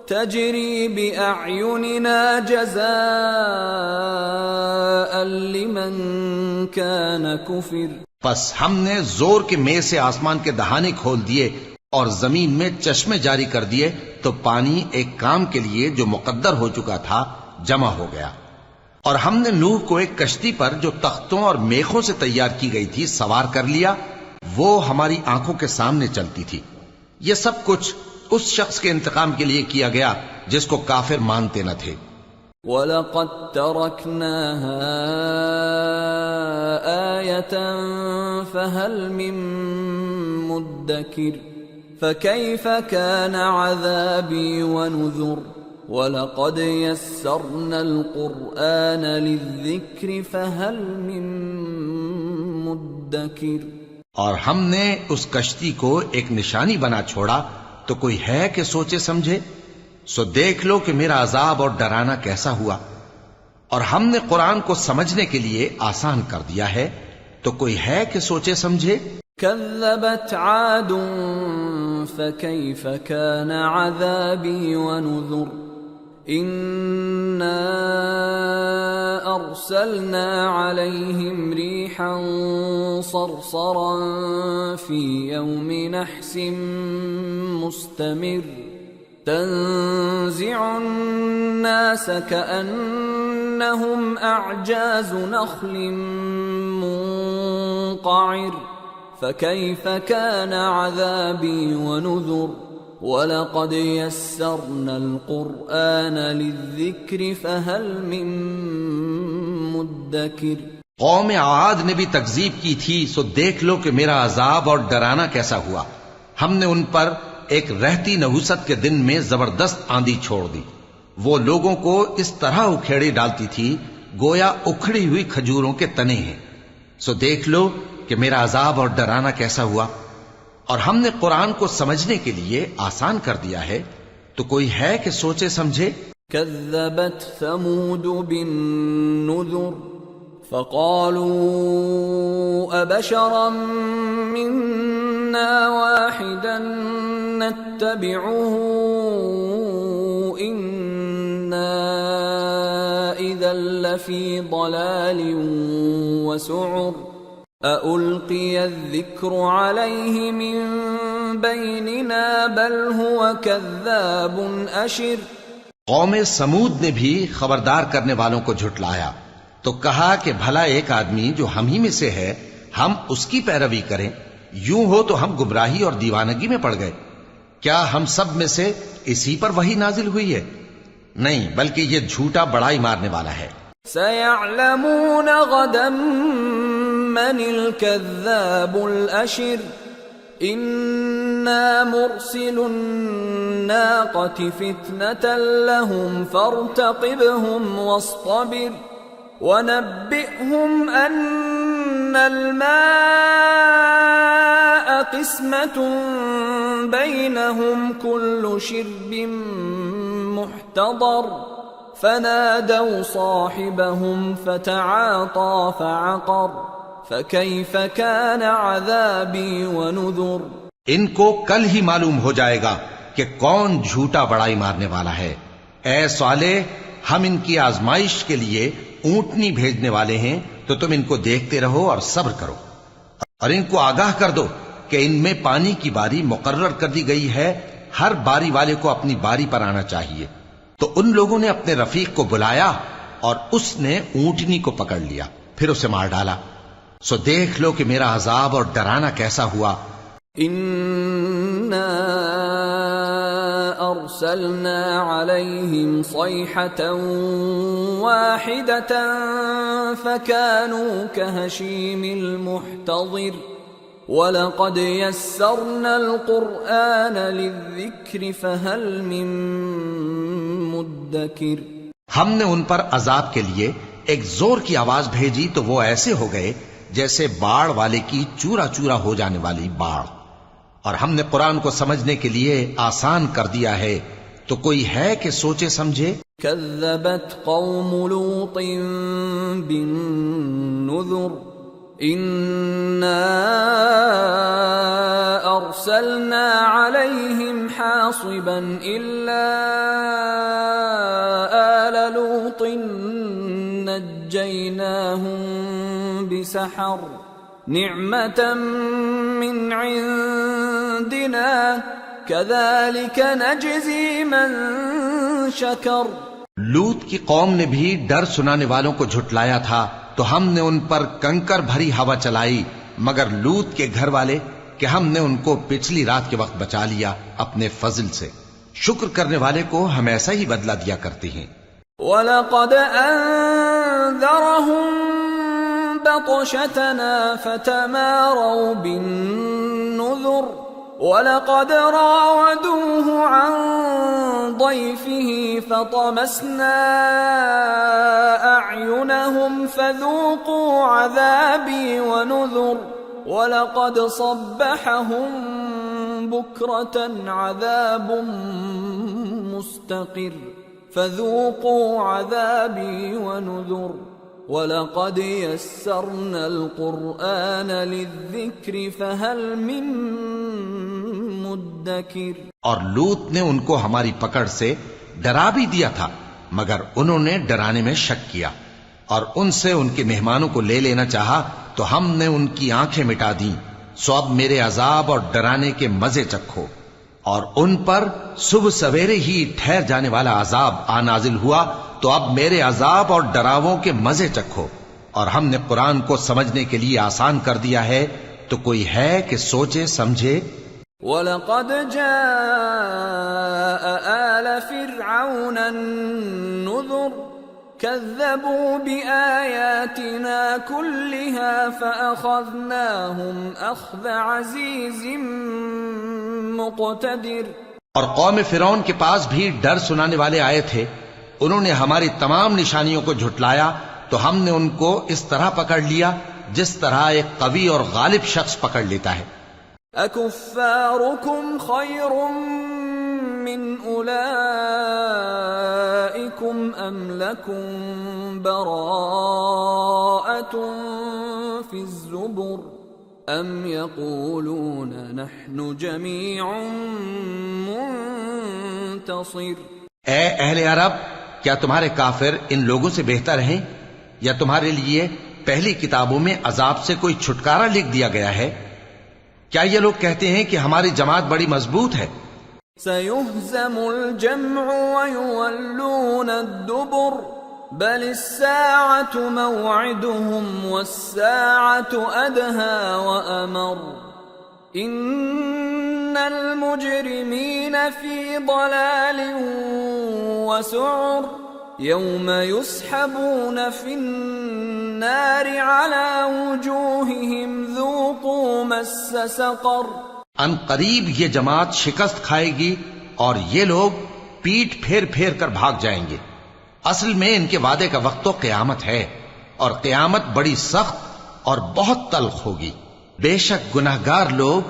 تجري بأعيننا جزاء لمن كان كفر. پس ہم نے زور کے مے سے آسمان کے دہانے کھول دیے اور زمین میں چشمے جاری کر دیے، تو پانی ایک کام کے لیے جو مقدر ہو چکا تھا جمع ہو گیا. اور ہم نے نوح کو ایک کشتی پر جو تختوں اور میخوں سے تیار کی گئی تھی سوار کر لیا، وہ ہماری آنکھوں کے سامنے چلتی تھی. یہ سب کچھ اس شخص کے انتقام کے لیے کیا گیا جس کو کافر مانتے نہ تھے. وَلَقَدْ تَرَكْنَاهَا آيَةً فَهَلْ مِن مُدَّكِرٍ فَكَيْفَ كَانَ عَذَابِي وَنُذُرِ. وَلَقَدْ يَسَّرْنَا الْقُرْآنَ لِلذِّكْرِ فَهَلْ مِن مُدَّكِرٍ. اور ہم نے اس کشتی کو ایک نشانی بنا چھوڑا، تو کوئی ہے کہ سوچے سمجھے؟ سو دیکھ لو کہ میرا عذاب اور ڈرانا کیسا ہوا. اور ہم نے قرآن کو سمجھنے کے لیے آسان کر دیا ہے، تو کوئی ہے کہ سوچے سمجھے؟ كذبت عاد فكيف كان عذابي ونذر. إنا أرسلنا عليهم ريحا صرصرا في يوم نحس مستمر تنزع الناس كأنهم أعجاز نخل منقعر فكيف كان عذابي ونذر. وَلَقَدْ يَسَّرْنَا الْقُرْآنَ لِلذِّكْرِ فَهَلْ مِن مُدَّكِرٍ. قوم عاد نے بھی تکذیب کی تھی، سو دیکھ لو کہ میرا عذاب اور ڈرانا کیسا ہوا. ہم نے ان پر ایک رہتی نحوست کے دن میں زبردست آندھی چھوڑ دی. وہ لوگوں کو اس طرح اکھیڑے ڈالتی تھی گویا اکھڑی ہوئی کھجوروں کے تنے ہیں. سو دیکھ لو کہ میرا عذاب اور ڈرانا کیسا ہوا. اور ہم نے قرآن کو سمجھنے کے لیے آسان کر دیا ہے، تو کوئی ہے کہ سوچے سمجھے؟ كذبت ثمود بالنذر فقالوا أبشرا منا واحدا نتبعه إنا إذا لفي ضلال وسعر. أَأُلْقِيَ الذِّكْرُ عَلَيْهِ مِن بَيْنِنَا بَلْ هُوَ كَذَّابٌ أَشِرٌ. قوم سمود نے بھی خبردار کرنے والوں کو جھٹلایا تو کہا کہ بھلا ایک آدمی جو ہم ہی میں سے ہے ہم اس کی پیروی کریں، یوں ہو تو ہم گمراہی اور دیوانگی میں پڑ گئے. کیا ہم سب میں سے اسی پر وحی نازل ہوئی ہے؟ نہیں، بلکہ یہ جھوٹا بڑائی مارنے والا ہے. سَيَعْلَمُونَ غَدًا من الكذاب الأشر. إنا مرسل الناقة فتنة لهم فارتقبهم واصطبر وَنَبِّئْهُمْ أَنَّ الْمَاءَ قِسْمَةٌ بَيْنَهُمْ كُلُّ شِرْبٍ مُحْتَضَرٌ فَنَادَوْا صَاحِبَهُمْ فَتَعَاطَى فَعَقَرَ فَكَيْفَ كَانَ عَذَابِي وَنُذُرِ۔ ان کو کل ہی معلوم ہو جائے گا کہ کون جھوٹا بڑائی مارنے والا ہے۔ اے صالح، ہم ان کی آزمائش کے لیے اونٹنی بھیجنے والے ہیں، تو تم ان کو دیکھتے رہو اور صبر کرو، اور ان کو آگاہ کر دو کہ ان میں پانی کی باری مقرر کر دی گئی ہے، ہر باری والے کو اپنی باری پر آنا چاہیے۔ تو ان لوگوں نے اپنے رفیق کو بلایا اور اس نے اونٹنی کو پکڑ لیا، پھر اسے مار ڈالا۔ سو دیکھ لو کہ میرا عذاب اور ڈرانا کیسا ہوا۔ إِنَّا أَرْسَلْنَا عَلَيْهِمْ صَيْحَةً وَاحِدَةً فَكَانُوا كَهَشِيمِ الْمُحْتَظِرِ وَلَقَدْ يَسَّرْنَا الْقُرْآنَ لِلذِّكْرِ فَهَلْ مِن مُدَّكِرٍ۔ ہم نے ان پر عذاب کے لیے ایک زور کی آواز بھیجی تو وہ ایسے ہو گئے جیسے باڑ والے کی چورا چورا ہو جانے والی باڑ، اور ہم نے قرآن کو سمجھنے کے لیے آسان کر دیا ہے، تو کوئی ہے کہ سوچے سمجھے؟ كذبت قوم لوط بالنذر إنا أرسلنا عليهم حاصبا إلا آل لوط نجيناهم بسحر نعمة من عندنا كذلك نجزي من شكر۔ لوط کی قوم نے بھی ڈر سنانے والوں کو جھٹلایا تھا، تو ہم نے ان پر کنکر بھری ہوا چلائی، مگر لوط کے گھر والے کہ ہم نے ان کو پچھلی رات کے وقت بچا لیا اپنے فضل سے۔ شکر کرنے والے کو ہم ایسا ہی بدلہ دیا کرتے ہیں۔ وَلَقَدْ أَنذَرَهُم بَطْشَتَنَا فَتَمَارَوْا بِالنُّذُرِ وَلَقَدْ رَاوَدُوهُ عَن ضَيْفِهِ فَطَمَسْنَا أَعْيُنَهُمْ فَذُوقُوا عَذَابِي وَنُذُرِ وَلَقَدْ صَبَّحَهُم بُكْرَةً عَذَابٌ مُسْتَقِرٌ فَذُوقُوا عَذَابِي وَنُذُرِ وَلَقَدْ يَسَّرْنَا الْقُرْآنَ لِلذِّكْرِ فَهَلْ مِن مُدَّكِرٍ۔ اور لوط نے ان کو ہماری پکڑ سے ڈرا بھی دیا تھا، مگر انہوں نے ڈرانے میں شک کیا، اور ان سے ان کے مہمانوں کو لے لینا چاہا تو ہم نے ان کی آنکھیں مٹا دیں۔ سو اب میرے عذاب اور ڈرانے کے مزے چکھو۔ اور ان پر صبح سویرے ہی ٹھہر جانے والا عذاب آ نازل ہوا، تو اب میرے عذاب اور ڈراووں کے مزے چکھو۔ اور ہم نے قرآن کو سمجھنے کے لیے آسان کر دیا ہے، تو کوئی ہے کہ سوچے سمجھے؟ وَلَقَدْ جَاءَ آلَ فِرْعَوْنَ النُّذُرُ كَذَّبُوا بِآيَاتِنَا كُلِّهَا فَأَخَذْنَاهُمْ أَخْذَ عَزِيزٍ مُقْتَدِرٍ۔ اور قوم فرعون کے پاس بھی ڈر سنانے والے آئے تھے، انہوں نے ہماری تمام نشانیوں کو جھٹلایا، تو ہم نے ان کو اس طرح پکڑ لیا جس طرح ایک قوی اور غالب شخص پکڑ لیتا ہے۔ أَكُفَّارُكُمْ خَيْرٌ مِّنْ أُولَئِكُمْ أَمْ لَكُمْ بَرَاءَةٌ فِي الزُّبُرِ أَمْ يَقُولُونَ نَحْنُ جَمِيعٌ مُنْتَصِرٌ۔ اے اہل عرب، کیا تمہارے کافر ان لوگوں سے بہتر ہیں، یا تمہارے لیے پہلی کتابوں میں عذاب سے کوئی چھٹکارا لکھ دیا گیا ہے؟ کیا یہ لوگ کہتے ہیں کہ ہماری جماعت بڑی مضبوط ہے؟ سَيُهْزَمُ الْجَمْعُ وَيُوَلُّونَ الدُّبُرَ بَلِ السَّاعَةُ مَوْعِدُهُمْ وَالسَّاعَةُ أَدْهَى وَأَمَرُّ إِنَّ الْمُجْرِمِينَ فِي ضَلَالٍ وَسُعُرٍ يَوْمَ يُسْحَبُونَ فِي النَّارِ عَلَى وُجُوهِهِمْ ذُوقُوا مَسَّ سَقَرَ۔ ان قریب یہ جماعت شکست کھائے گی اور یہ لوگ پیٹ پھیر پھیر کر بھاگ جائیں گے۔ اصل میں ان کے وعدے کا وقت تو قیامت ہے، اور قیامت بڑی سخت اور بہت تلخ ہوگی۔ بے شک گناہگار لوگ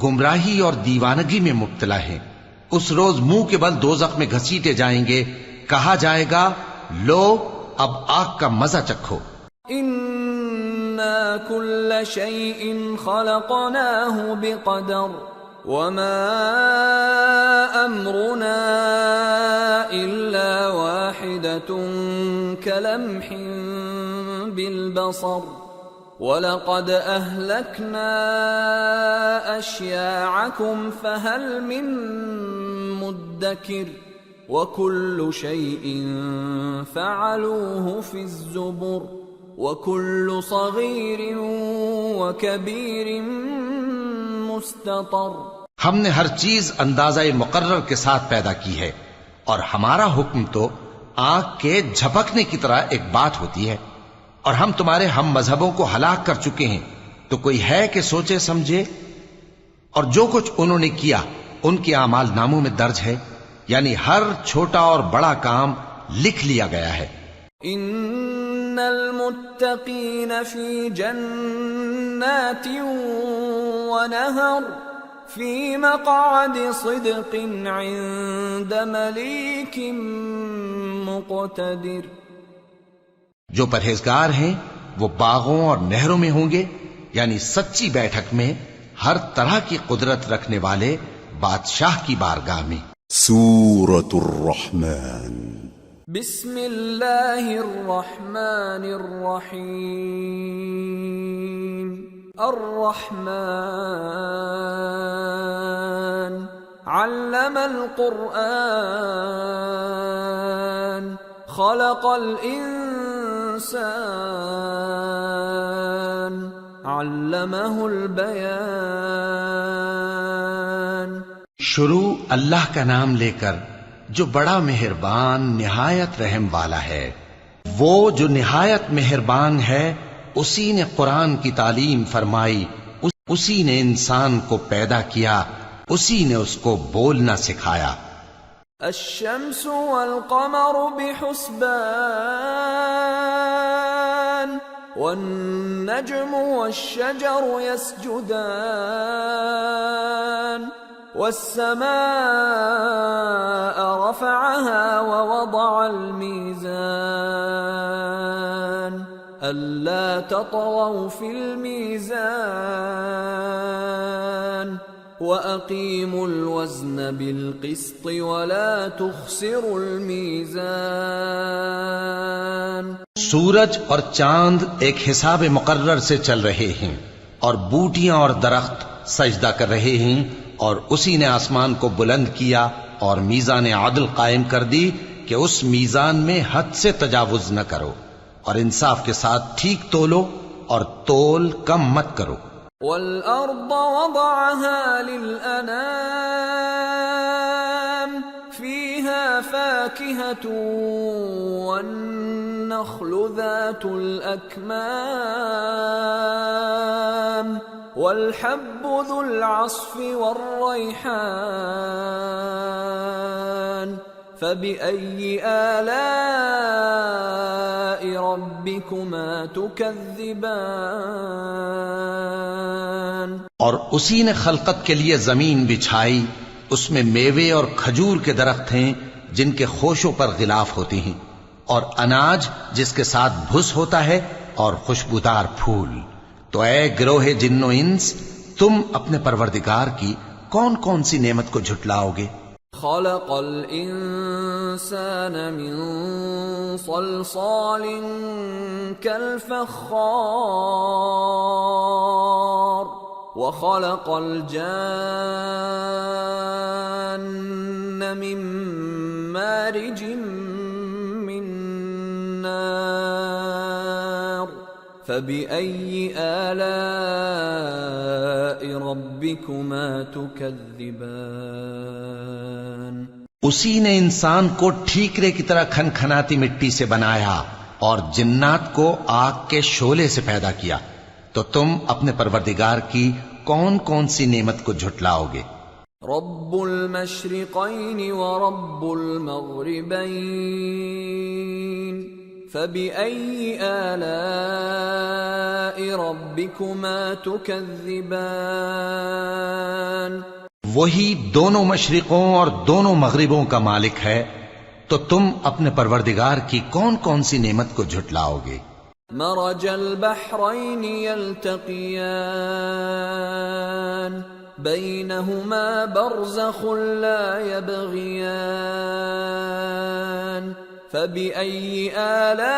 گمراہی اور دیوانگی میں مبتلا ہیں۔ اس روز منہ کے بل دوزخ میں گھسیٹے جائیں گے، کہا جائے گا لو اب آگ کا مزہ چکھو۔ اِنَّا كُلَّ شَيْءٍ خَلَقْنَاهُ بِقَدَرٍ وَمَا أَمْرُنَا إِلَّا وَاحِدَةٌ كَلَمْحٍ بِالْبَصَرِ وَلَقَدْ أَهْلَكْنَا أَشْيَاعَكُمْ فَهَلْ مِن مُدَّكِرٍ وَكُلُّ شَيْءٍ فَعَلُوهُ فِي الزُّبُرِ وَكُلُّ صَغِيرٍ وَكَبِيرٍ مُسْتَطَرٍ۔ ہم نے ہر چیز اندازہ مقرر کے ساتھ پیدا کی ہے، اور ہمارا حکم تو آنکھ کے جھپکنے کی طرح ایک بات ہوتی ہے۔ اور ہم تمہارے ہم مذہبوں کو ہلاک کر چکے ہیں، تو کوئی ہے کہ سوچے سمجھے؟ اور جو کچھ انہوں نے کیا ان کے اعمال ناموں میں درج ہے، یعنی ہر چھوٹا اور بڑا کام لکھ لیا گیا ہے۔ ان المتقین فی جنات ونہر فی مقعد صدق عند ملیک مقتدر۔ جو پرہیزگار ہیں وہ باغوں اور نہروں میں ہوں گے، یعنی سچی بیٹھک میں ہر طرح کی قدرت رکھنے والے بادشاہ کی بارگاہ میں۔ سورة الرحمن بسم اللہ الرحمن الرحیم۔ الرحمن علم القرآن خلق الانسان علمہ البیان۔ شروع اللہ کا نام لے کر جو بڑا مہربان نہایت رحم والا ہے۔ وہ جو نہایت مہربان ہے اسی نے قرآن کی تعلیم فرمائی، اسی نے انسان کو پیدا کیا، اسی نے اس کو بولنا سکھایا۔ الشمس والقمر بحسبان والنجم والشجر يسجدان والسماء رفعها ووضع الميزان ألا تطغوا في الميزان وَأَقِيمُوا الْوَزْنَ بِالْقِسْطِ وَلَا تُخْسِرُوا الْمِيزَانَ۔ سورج اور چاند ایک حساب مقرر سے چل رہے ہیں، اور بوٹیاں اور درخت سجدہ کر رہے ہیں، اور اسی نے آسمان کو بلند کیا اور میزان عدل قائم کر دی کہ اس میزان میں حد سے تجاوز نہ کرو، اور انصاف کے ساتھ ٹھیک تولو اور تول کم مت کرو۔ وَالْأَرْضَ وَضَعَهَا لِلْأَنَامِ فِيهَا فَاكِهَةٌ وَالنَّخْلُ ذَاتُ الْأَكْمَامِ وَالْحَبُّ ذُو الْعَصْفِ وَالرَّيْحَانُ فَبِأَيِّ آلَاءِ رَبِّكُمَا تُكَذِّبَانِ۔ اور اسی نے خلقت کے لیے زمین بچھائی، اس میں میوے اور کھجور کے درخت ہیں جن کے خوشوں پر غلاف ہوتے ہیں، اور اناج جس کے ساتھ بھس ہوتا ہے، اور خوشبودار پھول۔ تو اے گروہ جن و انس، تم اپنے پروردگار کی کون کون سی نعمت کو جھٹلاؤ گے؟ خلق الانسان من صلصال كالفخار وخلق الجان من مارج من نار فبأي آلاء ربكما تكذبان۔ اسی نے انسان کو ٹھیکرے کی طرح کھنکھناتی مٹی سے بنایا اور جنات کو آگ کے شعلے سے پیدا کیا، تو تم اپنے پروردگار کی کون کون سی نعمت کو جھٹلاؤ گے؟ رب المشرقین ورب المغربین فبأي آلاء ربكما تكذبان وہی دونوں مشرقوں اور دونوں مغربوں کا مالک ہے، تو تم اپنے پروردگار کی کون کون سی نعمت کو جھٹلاؤ گے؟ مرج البحرين يلتقيان بينهما برزخ لا يبغيان فبأي آلاء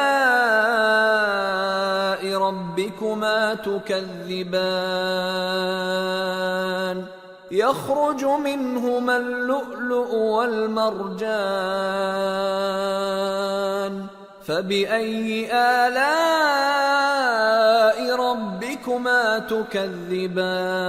ربكما تكذبان يخرج منهما اللؤلؤ والمرجان فبأي آلاء ربكما تكذبان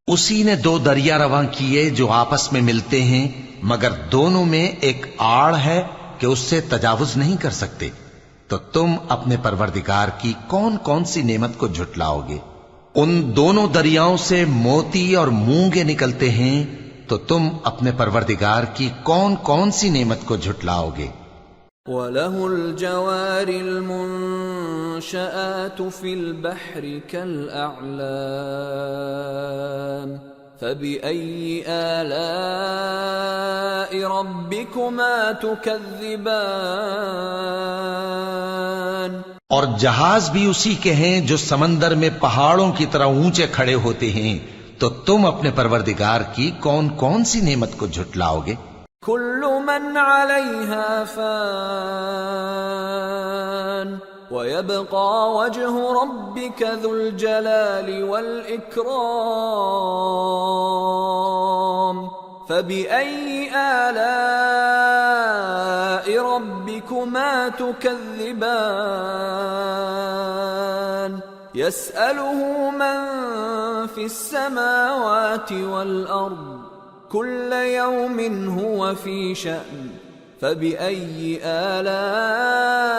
اسی نے دو دریا رواں کیے جو آپس میں ملتے ہیں، مگر دونوں میں ایک آڑ ہے کہ اس سے تجاوز نہیں کر سکتے، تو تم اپنے پروردگار کی کون کون سی نعمت کو جھٹلاؤ گے؟ ان دونوں دریاؤں سے موتی اور مونگے نکلتے ہیں، تو تم اپنے پروردگار کی کون کون سی نعمت کو جھٹلاؤ گے؟ وَلَهُ الْجَوَارِ الْمُنشَآتُ فِي الْبَحْرِ كَالْأَعْلَامِ فَبِأَيِّ آلَاءِ رَبِّكُمَا تُكَذِّبَانِ اور جہاز بھی اسی کے ہیں جو سمندر میں پہاڑوں کی طرح اونچے کھڑے ہوتے ہیں، تو تم اپنے پروردگار کی کون کون سی نعمت کو جھٹلاؤ گے؟ كل من عليها فان ويبقى وجه ربك ذو الجلال والإكرام فبأي آلاء ربكما تكذبان يسأله من في السماوات والأرض كل يوم هو في شأن فبأي آلاء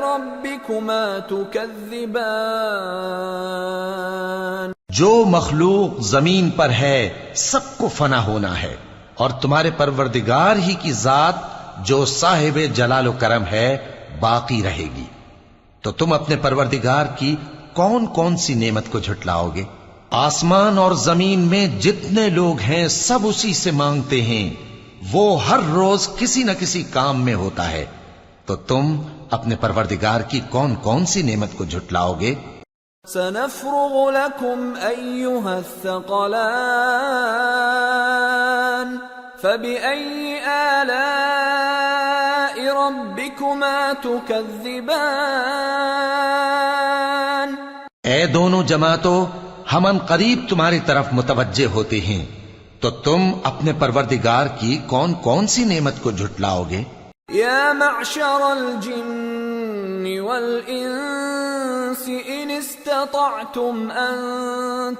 ربكما تكذبان جو مخلوق زمین پر ہے سب کو فنا ہونا ہے، اور تمہارے پروردگار ہی کی ذات جو صاحب جلال و کرم ہے باقی رہے گی، تو تم اپنے پروردگار کی کون کون سی نعمت کو جھٹلاؤ گے؟ آسمان اور زمین میں جتنے لوگ ہیں سب اسی سے مانگتے ہیں، وہ ہر روز کسی نہ کسی کام میں ہوتا ہے، تو تم اپنے پروردگار کی کون کون سی نعمت کو جھٹلاؤ گے؟ سنفرغ لكم أيها الثقلان فبأي آلاء ربكما تكذبان اے دونوں جماعتوں، ہم ان قریب تمہاری طرف متوجہ ہوتے ہیں، تو تم اپنے پروردگار کی کون کون سی نعمت کو جھٹلاؤ گے؟ يا معشر الجن والإنس إن استطعتم أن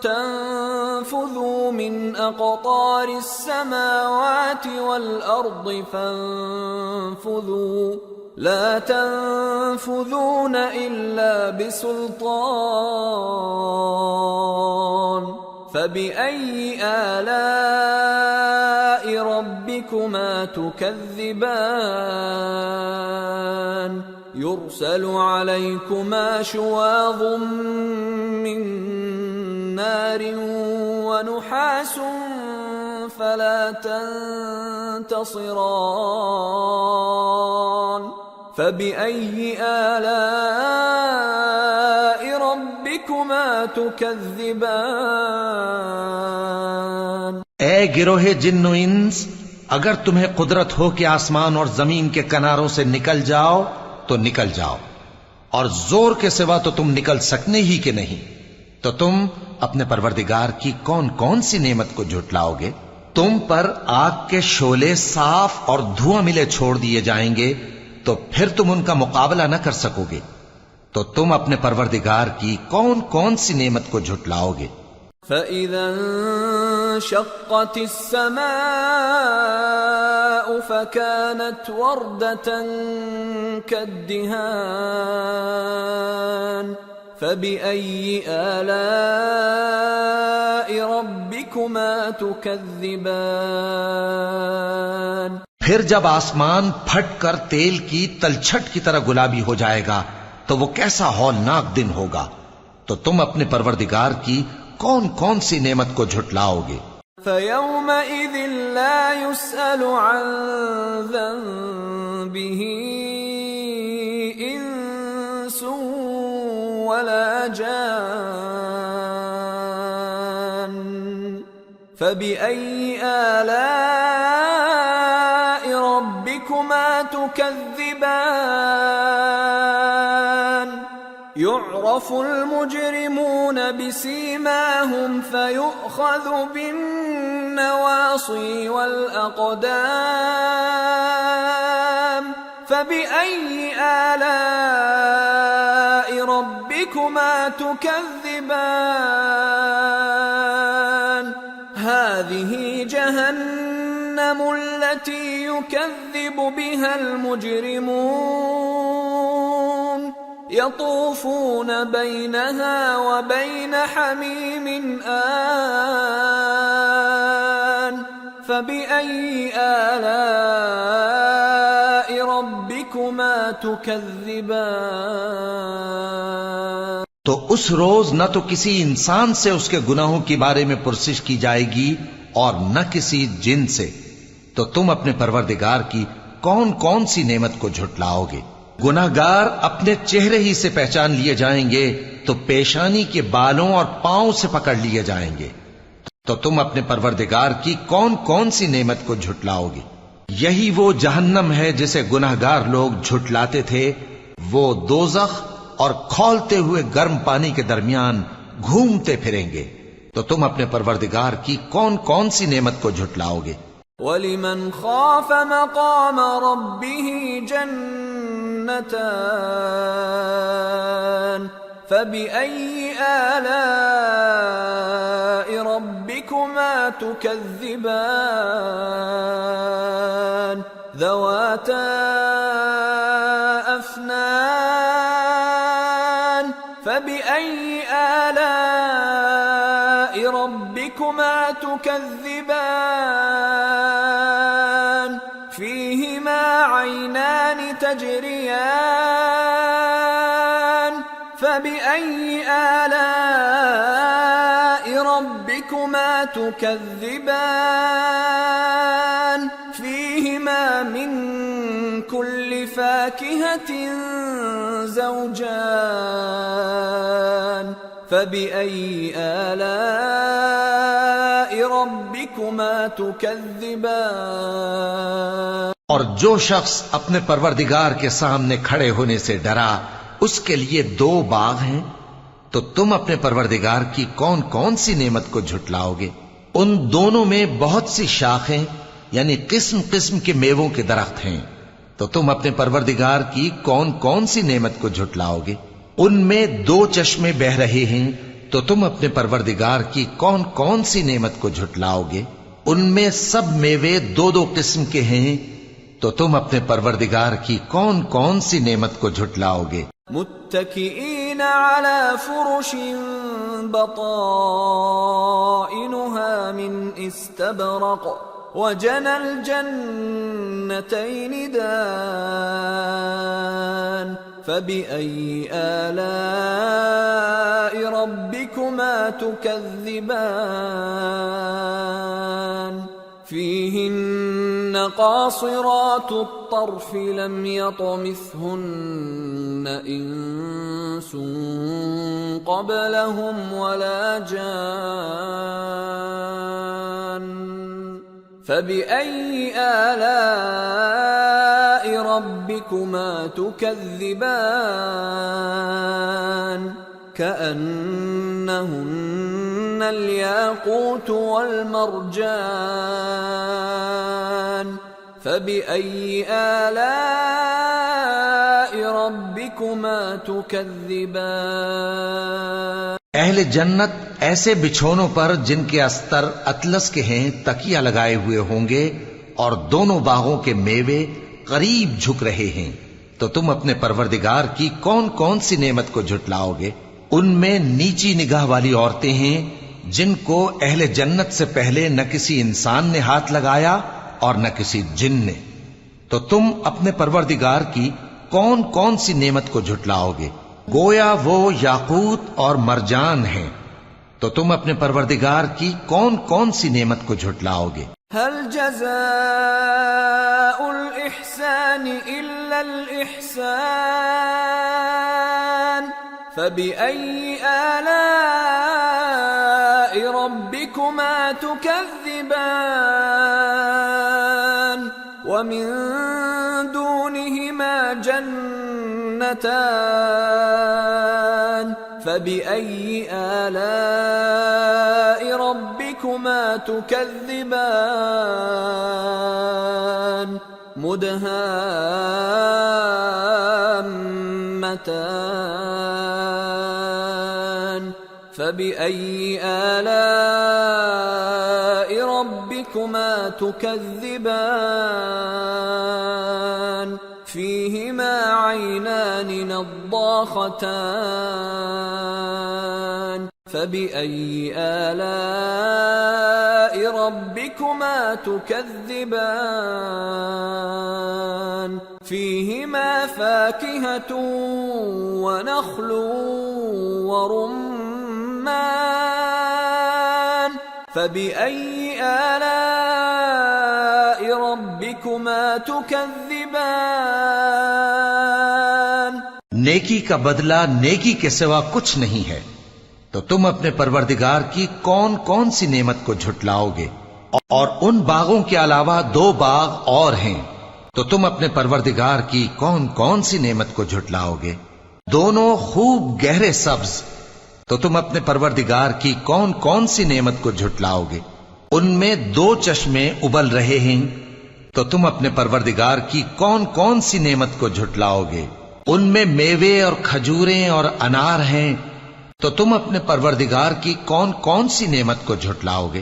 تنفذوا من أقطار السماوات والأرض فانفذوا لا تنفذون إلا بسلطان فبأي آلاء ربكما تكذبان يرسل عليكما شواظ من نار ونحاس فلا تنتصران فبأي آلاء ربكما تكذبان اے گروہ جن و انس، اگر تمہیں قدرت ہو کہ آسمان اور زمین کے کناروں سے نکل جاؤ تو نکل جاؤ، اور زور کے سوا تو تم نکل سکنے ہی کہ نہیں، تو تم اپنے پروردگار کی کون کون سی نعمت کو جھٹلاؤ گے؟ تم پر آگ کے شعلے صاف اور دھواں ملے چھوڑ دیے جائیں گے، تو پھر تم ان کا مقابلہ نہ کر سکو گے، تو تم اپنے پروردگار کی کون کون سی نعمت کو جھٹلاؤ گے؟ فَإِذَا انشَقَّتِ السَّمَاءُ فَكَانَتْ وَرْدَةً كَالدِّهَانِ فَبِأَيِّ آلَاءِ رَبِّكُمَا تُكَذِّبَانِ پھر جب آسمان پھٹ کر تیل کی تلچھٹ کی طرح گلابی ہو جائے گا تو وہ کیسا ہولناک دن ہوگا. تو تم اپنے پروردگار کی کون کون سی نعمت کو جھٹلاؤ گے؟ فَيَوْمَئِذٍ لَا يُسْأَلُ عَنْ ذَنبِهِ إِنسٌ وَلَا جَانٌّ فَبِأَيِّ آلَاءِ رَبِّكُمَا تُكَذِّبَانِ يُعْرَفُ الْمُجْرِمُونَ بِسِيمَاهُمْ فَيُؤْخَذُ بِالنَّوَاصِي وَالْأَقْدَامِ فَبِأَيِّ آلَاءِ رَبِّكُمَا تُكَذِّبَانِ هَذِهِ جَهَنَّمُ الَّتِي يُكَذِّبُ بِهَا الْمُجْرِمُونَ يطوفون بينها وبين حميم آن فبأي آلاء ربكما تكذبان. تو اس روز نہ تو کسی انسان سے اس کے گناہوں کے بارے میں پرسش کی جائے گی اور نہ کسی جن سے. تو تم اپنے پروردگار کی کون کون سی نعمت کو جھٹلاؤ گے؟ گناہگار اپنے چہرے ہی سے پہچان لیے جائیں گے تو پیشانی کے بالوں اور پاؤں سے پکڑ لیے جائیں گے. تو تم اپنے پروردگار کی کون کون سی نعمت کو جھٹلاؤ گے؟ یہی وہ جہنم ہے جسے گناہگار لوگ جھٹلاتے تھے. وہ دوزخ اور کھولتے ہوئے گرم پانی کے درمیان گھومتے پھریں گے. تو تم اپنے پروردگار کی کون کون سی نعمت کو جھٹلاؤ گے؟ وَلِمَنْ خَافَ مَقَامَ رَبِّهِ جَنَّتَانِ فَبِأَيِّ آلَاءِ رَبِّكُمَا تُكَذِّبَانِ ذَوَاتَا أَفْنَانٍ فَبِأَيِّ آلَاءِ رَبِّكُمَا تُكَذِّبَانِ فِيهِمَا عَيْنَانِ تَجْرِيَانِ فَبِأَيِّ آلَاءِ رَبِّكُمَا تُكَذِّبَانِ فِيهِمَا مِن كُلِّ فَاكِهَةٍ زَوْجَانِ فَبِأَيِّ آلَاءِ رَبِّكُمَا تُكَذِّبَانِ. اور جو شخص اپنے پروردگار کے سامنے کھڑے ہونے سے ڈرا اس کے لیے 2 باغ ہیں. تو تم اپنے پروردگار کی کون کون سی نعمت کو جھٹلاؤ گے؟ ان دونوں میں بہت سی شاخیں یعنی قسم قسم کے میووں کے درخت ہیں. تو تم اپنے پروردگار کی کون کون سی نعمت کو جھٹلاؤ گے؟ ان میں 2 چشمے بہ رہے ہیں. تو تم اپنے پروردگار کی کون کون سی نعمت کو جھٹلاؤ گے؟ ان میں سب میوے 2 قسم کے ہیں. تو تم اپنے پروردگار کی کون کون سی نعمت کو جھٹلاؤ گے؟ متكئين على فرش بطائنها من استبرق وجنى الجنتين دان فبأي آلاء ربكما تكذبان فيهن قاصرات الطرف لم يطمثهن إنس قبلهم ولا جان فبأي آلاء ربكما تكذبان كأنهن الياقوت والمرجان فبأي آلاء ربكما تكذبان. اہل جنت ایسے بچھونوں پر جن کے استر اطلس کے ہیں تکیہ لگائے ہوئے ہوں گے اور دونوں باغوں کے میوے قریب جھک رہے ہیں. تو تم اپنے پروردگار کی کون کون سی نعمت کو جھٹلاؤ گے؟ ان میں نیچی نگاہ والی عورتیں ہیں جن کو اہل جنت سے پہلے نہ کسی انسان نے ہاتھ لگایا اور نہ کسی جن نے. تو تم اپنے پروردگار کی کون کون سی نعمت کو جھٹلاؤ گے؟ گویا وہ یاقوت اور مرجان ہیں، تو تم اپنے پروردگار کی کون کون سی نعمت کو جھٹلاؤ گے؟ هل جزاء الإحسان إلا الإحسان فبأي آلاء ربكما تكذبان ومن دونهما جنتان فبأي آلاء ربكما تكذبان مدهامتان فبأي آلاء ربكما تكذبان فيهما عينان نضاختان فبأي آلاء ربكما تكذبان فيهما فاكهة ونخل ورمان فبأي آلاء ربكما تكذبان نیکی کا بدلہ نیکی کے سوا کچھ نہیں ہے، تو تم اپنے پروردگار کی کون کون سی نعمت کو جھٹلاؤ گے؟ اور ان باغوں کے علاوہ 2 باغ اور ہیں، تو تم اپنے پروردگار کی کون کون سی نعمت کو جھٹلاؤ گے؟ دونوں خوب گہرے سبز، تو تم اپنے پروردگار کی کون کون سی نعمت کو جھٹلاؤ گے؟ ان میں 2 چشمے ابل رہے ہیں، تو تم اپنے پروردگار کی کون کون سی نعمت کو جھٹلاؤ گے؟ ان میں میوے اور کھجوریں اور انار ہیں، تو تم اپنے پروردگار کی کون کون سی نعمت کو جھٹلاؤ گے؟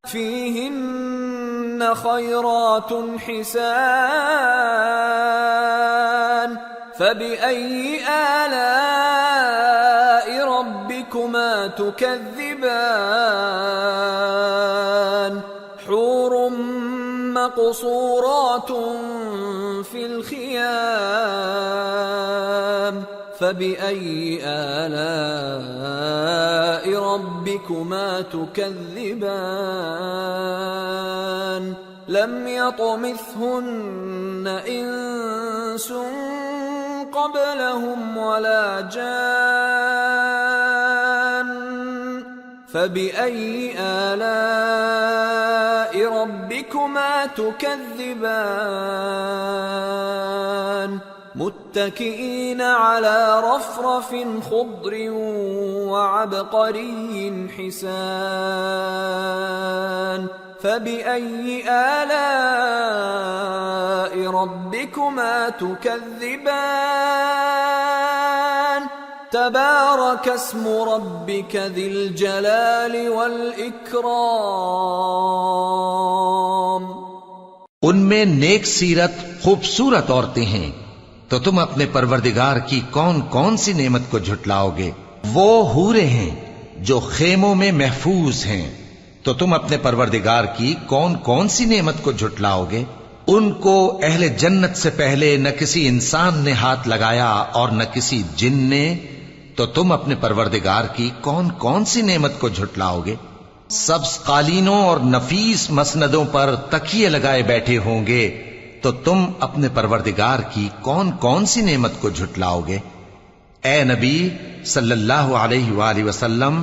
فیہن خیرات حسان فبأي آلاء ربكما تكذبان حور مقصورات في الخيام فبأي آلاء ربكما تكذبان لم يطمثهن إنس قبلهم ولا جان فبأي آلاء ربكما تكذبان متكئين على رفرف خضر وعبقري حسان فبأي آلاء ربكما تكذبان تبارك اسم ربك ذي الجلال والإكرام ان میں نیک سیرت خوبصورت عورتیں ہیں، تو تم اپنے پروردگار کی کون کون سی نعمت کو جھٹلاؤ گے؟ وہ حوریں ہیں جو خیموں میں محفوظ ہیں، تو تم اپنے پروردگار کی کون کون سی نعمت کو جھٹلاؤ گے؟ ان کو اہل جنت سے پہلے نہ کسی انسان نے ہاتھ لگایا اور نہ کسی جن نے، تو تم اپنے پروردگار کی کون کون سی نعمت کو جھٹلاؤ گے؟ سبز قالینوں اور نفیس مسندوں پر تکیے لگائے بیٹھے ہوں گے، تو تم اپنے پروردگار کی کون کون سی نعمت کو جھٹلاؤ گے؟ اے نبی صلی اللہ علیہ وآلہ وسلم،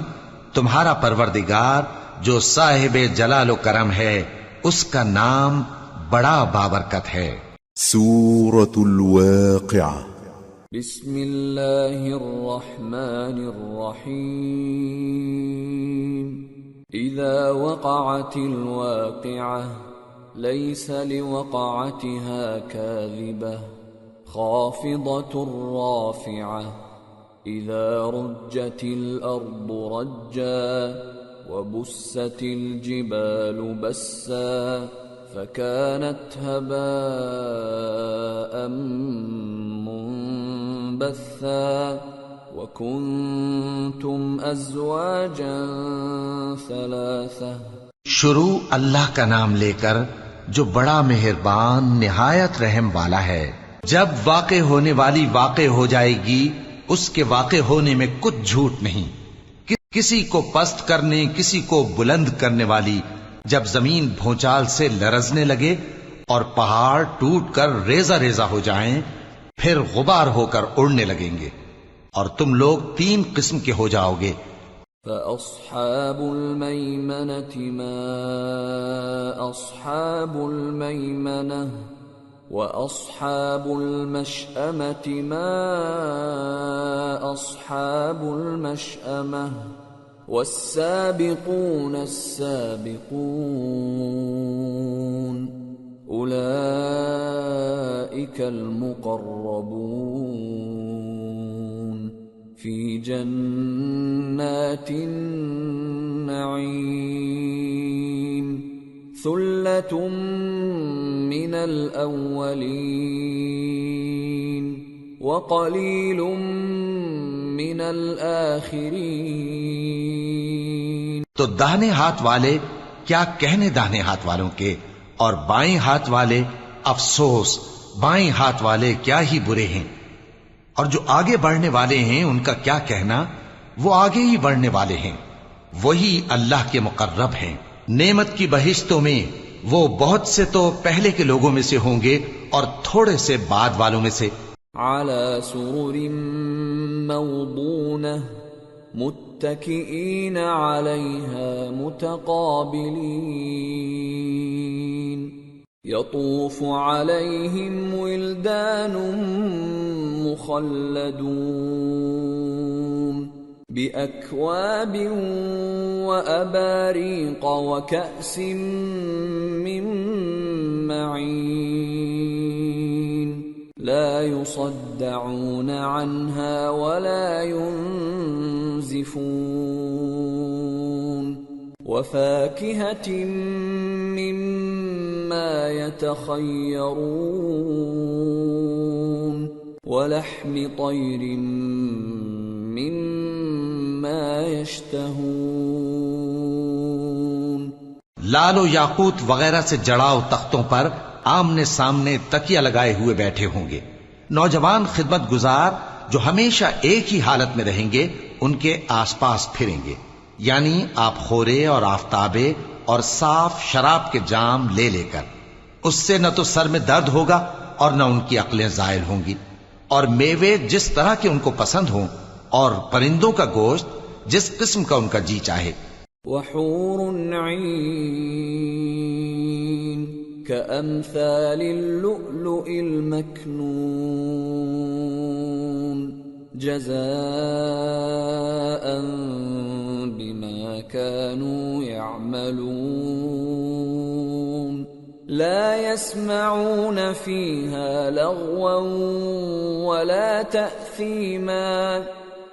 تمہارا پروردگار جو صاحب جلال و کرم ہے، اس کا نام بڑا بابرکت ہے۔ سورة الواقعة بسم اللہ الرحمن الرحیم اذا وقعت الواقعة ليس لوقعتها كاذبة خافضة رافعة إذا رجت الأرض رجا وبست الجبال بسا فكانت هباء منبثا وكنتم أزواجا ثلاثة شروع اللہ کا نام لے کر جو بڑا مہربان نہایت رحم والا ہے۔ جب واقع ہونے والی واقع ہو جائے گی، اس کے واقع ہونے میں کچھ جھوٹ نہیں۔ کسی کو پست کرنے، کسی کو بلند کرنے والی جب زمین بھونچال سے لرزنے لگے اور پہاڑ ٹوٹ کر ریزہ ریزہ ہو جائیں، پھر غبار ہو کر اڑنے لگیں گے، اور تم لوگ 3 قسم کے ہو جاؤ گے۔ فأصحاب الميمنة ما أصحاب الميمنة وأصحاب المشأمة ما أصحاب المشأمة والسابقون السابقون أولئك المقربون في جنات النعيم ثلة من الأولين وقليل من الآخرين۔ تو داہنے ہاتھ والے کیا کہنے داہنے ہاتھ والوں کے، اور بائیں ہاتھ والے افسوس بائیں ہاتھ والے کیا ہی برے ہیں، اور جو آگے بڑھنے والے ہیں ان کا کیا کہنا، وہ آگے ہی بڑھنے والے ہیں، وہی اللہ کے مقرب ہیں۔ نعمت کی بہشتوں میں وہ بہت سے تو پہلے کے لوگوں میں سے ہوں گے اور تھوڑے سے بعد والوں میں سے۔ على سرر موضونة متكئين عليها متقابلين يطوف عليهم ولدان مخلدون بأكواب وأباريق وكأس من معين لا يصدعون عنها ولا ينزفون وفاكهة مما يتخيرون ولحم طير مما يشتهون۔ لال و یاقوت وغیرہ سے جڑاؤ تختوں پر آمنے سامنے تکیہ لگائے ہوئے بیٹھے ہوں گے۔ نوجوان خدمت گزار جو ہمیشہ ایک ہی حالت میں رہیں گے ان کے آس پاس پھریں گے، یعنی آپ خورے اور آفتابے اور صاف شراب کے جام لے لے کر۔ اس سے نہ تو سر میں درد ہوگا اور نہ ان کی عقلیں زائل ہوں گی، اور میوے جس طرح کے ان کو پسند ہوں، اور پرندوں کا گوشت جس قسم کا ان کا جی چاہے۔ وحور عین كأمثال اللؤلؤ المكنون جزاء بما كانوا يعملون لا يسمعون فيها لغوا ولا تأثيما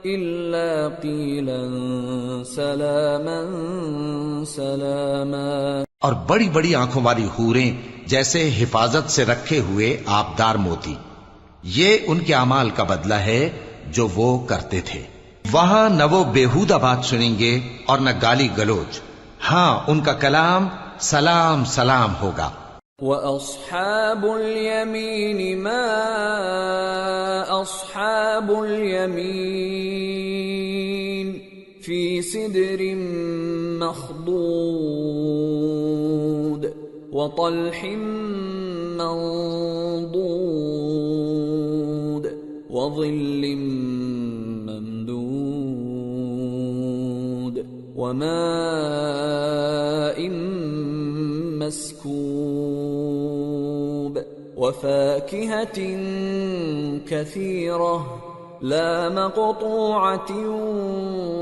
إلا قيلا سلاما سلاما۔ اور بڑی بڑی آنکھوں والی حوریں جیسے حفاظت سے رکھے ہوئے آبدار موتی، یہ ان کے اعمال کا بدلہ ہے جو وہ کرتے تھے۔ وہاں نہ وہ بیہودہ بات سنیں گے اور نہ گالی گلوچ، ہاں ان کا کلام سلام سلام ہوگا۔ وَأَصْحَابُ الْيَمِينِ مَا أَصْحَابُ الْيَمِينِ فِي سِدْرٍ مَّخْضُودٍ وَطَلْحٍ مَّنضُودٍ وَظِلٍّ مَّمْدُودٍ وَمَاءٍ مسكوب وفاكهة كثيرة لا مقطوعة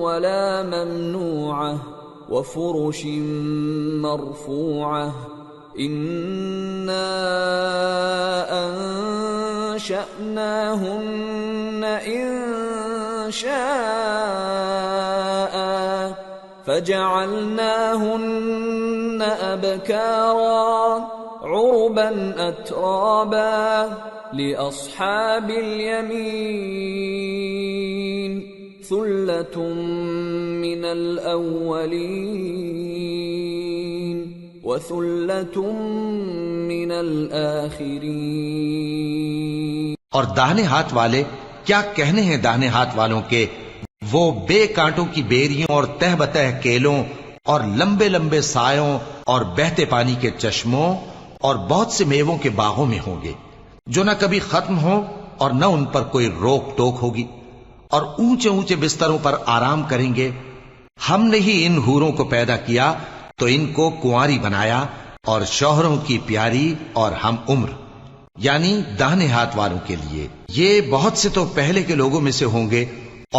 ولا ممنوعة وفرش مرفوعة إنا أنشأناهن إنشاء فجعلناهن أبكارا عربا أترابا لأصحاب اليمين ثلة من الأولين وثلة من الآخرين. اور داہنے ہاتھ والے کیا کہنے ہیں داہنے ہاتھ والوں کے، وہ بے کانٹوں کی بیریوں اور تہ بتہ کیلوں اور لمبے لمبے سایوں اور بہتے پانی کے چشموں اور بہت سے میووں کے باغوں میں ہوں گے، جو نہ کبھی ختم ہو اور نہ ان پر کوئی روک ٹوک ہوگی، اور اونچے اونچے بستروں پر آرام کریں گے. ہم نے ہی ان حوروں کو پیدا کیا تو ان کو کنواری بنایا، اور شوہروں کی پیاری اور ہم عمر، یعنی داہنے ہاتھ والوں کے لیے. یہ بہت سے تو پہلے کے لوگوں میں سے ہوں گے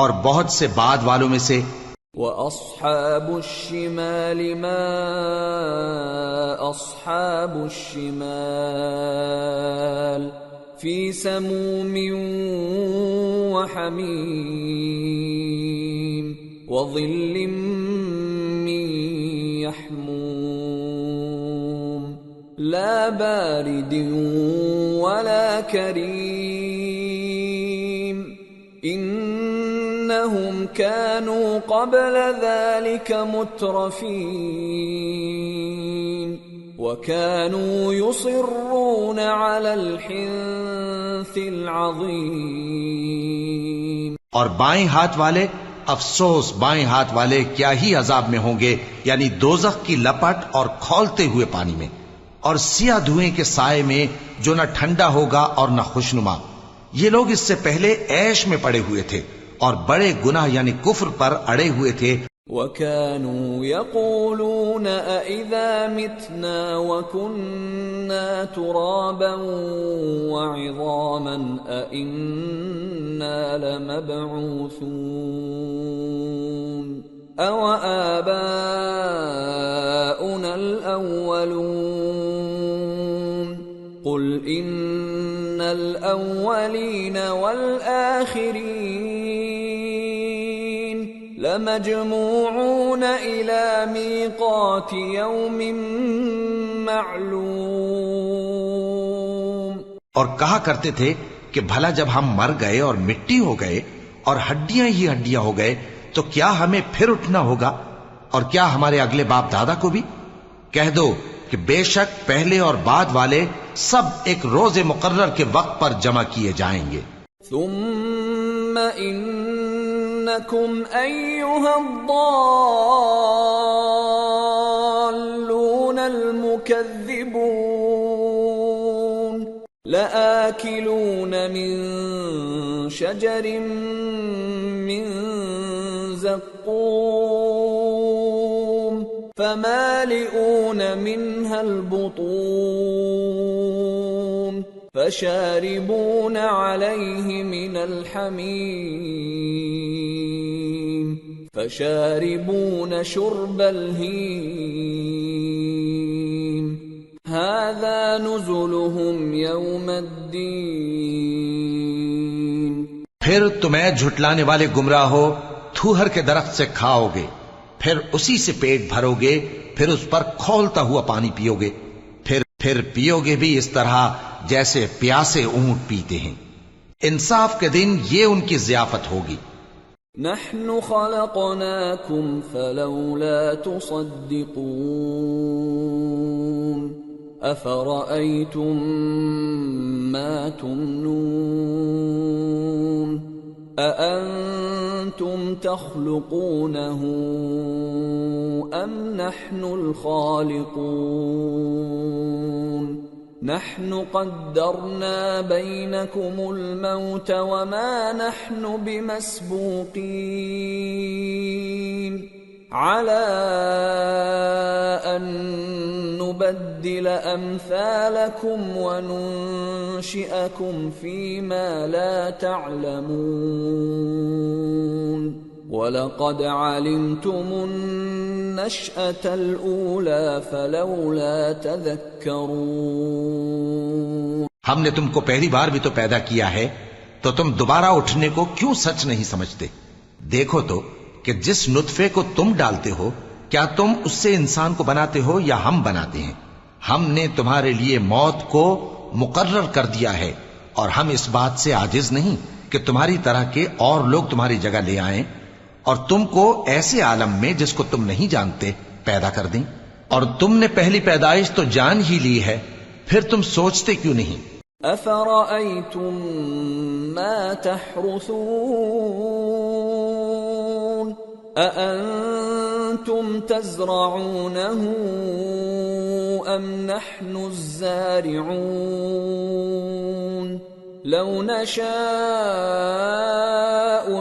اور بہت سے بعد والوں میں سے. وَأَصْحَابُ الشِّمَالِ مَا أَصْحَابُ الشِّمَالِ فِي سَمُومٍ وَحَمِيمٍ وَظِلٍّ مِّن يَحْمُومٍ لَا بَارِدٍ وَلَا كَرِيمٍ إِنَّهُمْ كَانُوا قَبْلَ ذَلِكَ مُتْرَفِينَ وَكَانُوا يُصِرُّونَ عَلَى الْحِنثِ الْعَظِيمِ. اور بائیں ہاتھ والے، افسوس بائیں ہاتھ والے کیا ہی عذاب میں ہوں گے، یعنی دوزخ کی لپٹ اور کھولتے ہوئے پانی میں، اور سیاہ دھوئیں کے سائے میں جو نہ ٹھنڈا ہوگا اور نہ خوشنما. یہ لوگ اس سے پہلے عیش میں پڑے ہوئے تھے اور بڑے گناہ یعنی کفر پر اڑے ہوئے تھے. وَكَانُوا يَقُولُونَ أَإِذَا مِتْنَا وَكُنَّا تُرَابًا وَعِظَامًا أَإِنَّا لَمَبْعُوثُونَ أَوَآبَاؤُنَا الْأَوَّلُونَ قُلْ إِنَّ الْأَوَّلِينَ وَالْآخِرِينَ لَمَجْمُوعُونَ إِلَى مِيقَاتِ يَوْمٍ مَّعْلُومٍ. اور کہا کرتے تھے کہ بھلا جب ہم مر گئے اور مٹی ہو گئے اور ہڈیاں ہی ہڈیاں ہو گئے تو کیا ہمیں پھر اٹھنا ہوگا، اور کیا ہمارے اگلے باپ دادا کو بھی؟ کہہ دو کہ بے شک پہلے اور بعد والے سب ایک روز مقرر کے وقت پر جمع کیے جائیں گے. ثم انکم ایھا الضالون المکذبون لآکلون من شجر من زقوم فمالئون منها البطون فشاربون عليه من الحميم فشاربون شرب الهيم هذا نزلهم يوم الدين. پھر تمہیں جھٹلانے والے گمراہ ہو تھوہر کے درخت سے کھاؤ گے، پھر اسی سے پیٹ بھرو گے، پھر اس پر کھولتا ہوا پانی پیو گے، پھر پیو گے بھی اس طرح جیسے پیاسے اونٹ پیتے ہیں. انصاف کے دن یہ ان کی ضیافت ہوگی. نحن خلقناكم فلولا تصدقون افرأيتم ما تمنون أأنتم تخلقونه أم نحن الخالقون نحن قدرنا بينكم الموت وما نحن بمسبوقين على أن نبدل أمثالكم وننشئكم فيما لا تعلمون وَلَقَدْ عَلِمْتُمُ النَّشْأَةَ الْأُولَى فَلَوْلَا تَذَكَّرُونَ. ہم نے تم کو پہلی بار بھی تو پیدا کیا ہے، تو تم دوبارہ اٹھنے کو کیوں سچ نہیں سمجھتے؟ دیکھو تو کہ جس نطفے کو تم ڈالتے ہو کیا تم اس سے انسان کو بناتے ہو یا ہم بناتے ہیں؟ ہم نے تمہارے لیے موت کو مقرر کر دیا ہے، اور ہم اس بات سے عاجز نہیں کہ تمہاری طرح کے اور لوگ تمہاری جگہ لے آئیں اور تم کو ایسے عالم میں جس کو تم نہیں جانتے پیدا کر دیں. اور تم نے پہلی پیدائش تو جان ہی لی ہے، پھر تم سوچتے کیوں نہیں؟ أفرأيتم ما تحرثون أأنتم تزرعونه أم نحن الزارعون لو نشاء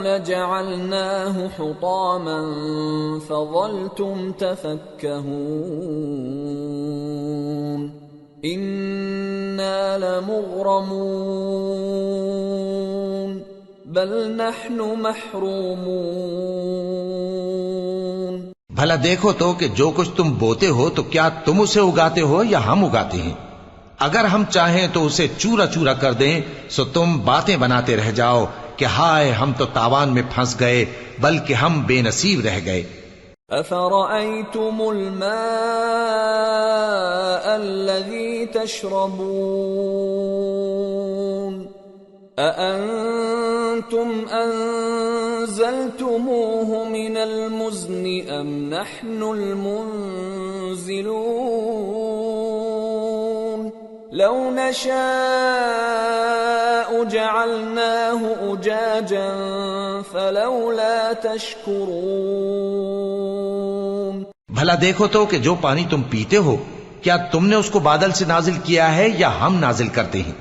لجعلناه حطاما فظلتم تفكهون إنا لمغرمون بل نحن محرومون بھلا دیکھو تو کہ جو کچھ تم بوتے ہو تو کیا تم اسے اگاتے ہو یا ہم اگاتے ہیں؟ اگر ہم چاہیں تو اسے چورا چورا کر دیں سو تم باتیں بناتے رہ جاؤ کہ ہائے ہم تو تاوان میں پھنس گئے، بلکہ ہم بے نصیب رہ گئے۔ أفرأيتم الماء الذي تشربون أأنتم أنزلتموه من المزن أم نحن المنزلون لو نشاء جعلناه أجاجا فلولا تشكرون بھلا دیکھو تو کہ جو پانی تم پیتے ہو کیا تم نے اس کو بادل سے نازل کیا ہے یا ہم نازل کرتے ہیں؟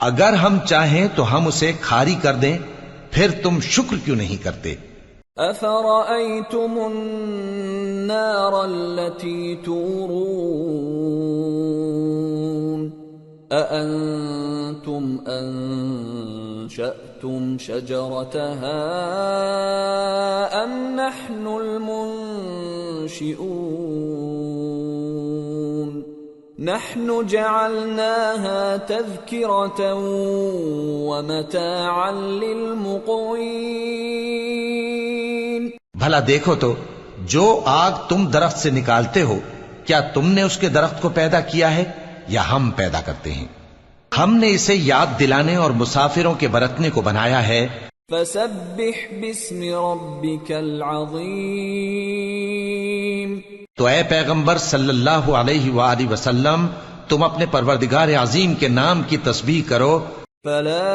اگر ہم چاہیں تو ہم اسے کھاری کر دیں، پھر تم شکر کیوں نہیں کرتے؟ أفرأيتم النار التي تورون أأنتم أنشأتم شجرتها أم نحن المنشئون نحن جعلناها تذكرة ومتاعا للمقوين بھلا دیکھو تو جو آگ تم درخت سے نکالتے ہو کیا تم نے اس کے درخت کو پیدا کیا ہے یا ہم پیدا کرتے ہیں؟ ہم نے اسے یاد دلانے اور مسافروں کے برتنے کو بنایا ہے۔ فسبح باسم ربك العظیم، تو اے پیغمبر صلی اللہ علیہ وآلہ وسلم تم اپنے پروردگار عظیم کے نام کی تسبیح کرو۔ فلا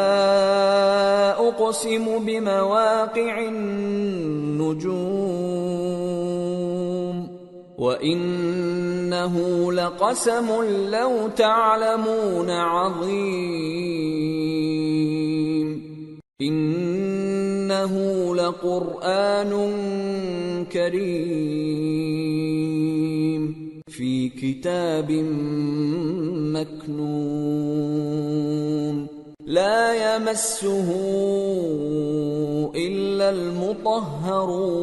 اقسم بمواقع النجوم وإنه لقسم لو تعلمون عظيم إنه لقرآن كريم في كتاب مكنون لا يمسه إلا المطهرون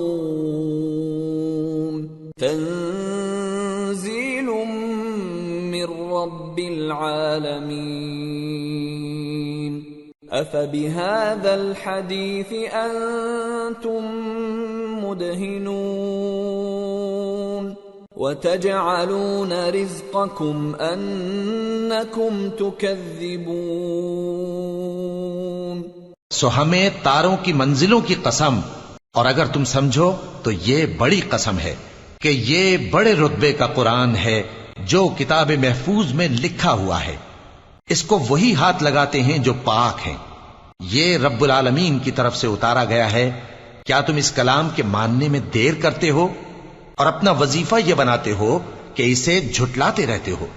تنزيل من رب العالمين أفبهذا الحديث أنتم مدهنون وتجعلون رزقكم أنكم تكذبون سو ہمیں تاروں کی منزلوں کی قسم، اور اگر تم سمجھو تو یہ بڑی قسم ہے کہ یہ بڑے رتبے کا قرآن ہے جو کتاب محفوظ میں لکھا ہوا ہے، اس کو وہی ہاتھ لگاتے ہیں جو پاک ہیں، یہ رب العالمین کی طرف سے اتارا گیا ہے۔ کیا تم اس کلام کے ماننے میں دیر کرتے ہو اور اپنا وظیفہ یہ بناتے ہو کہ اسے جھٹلاتے رہتے ہو؟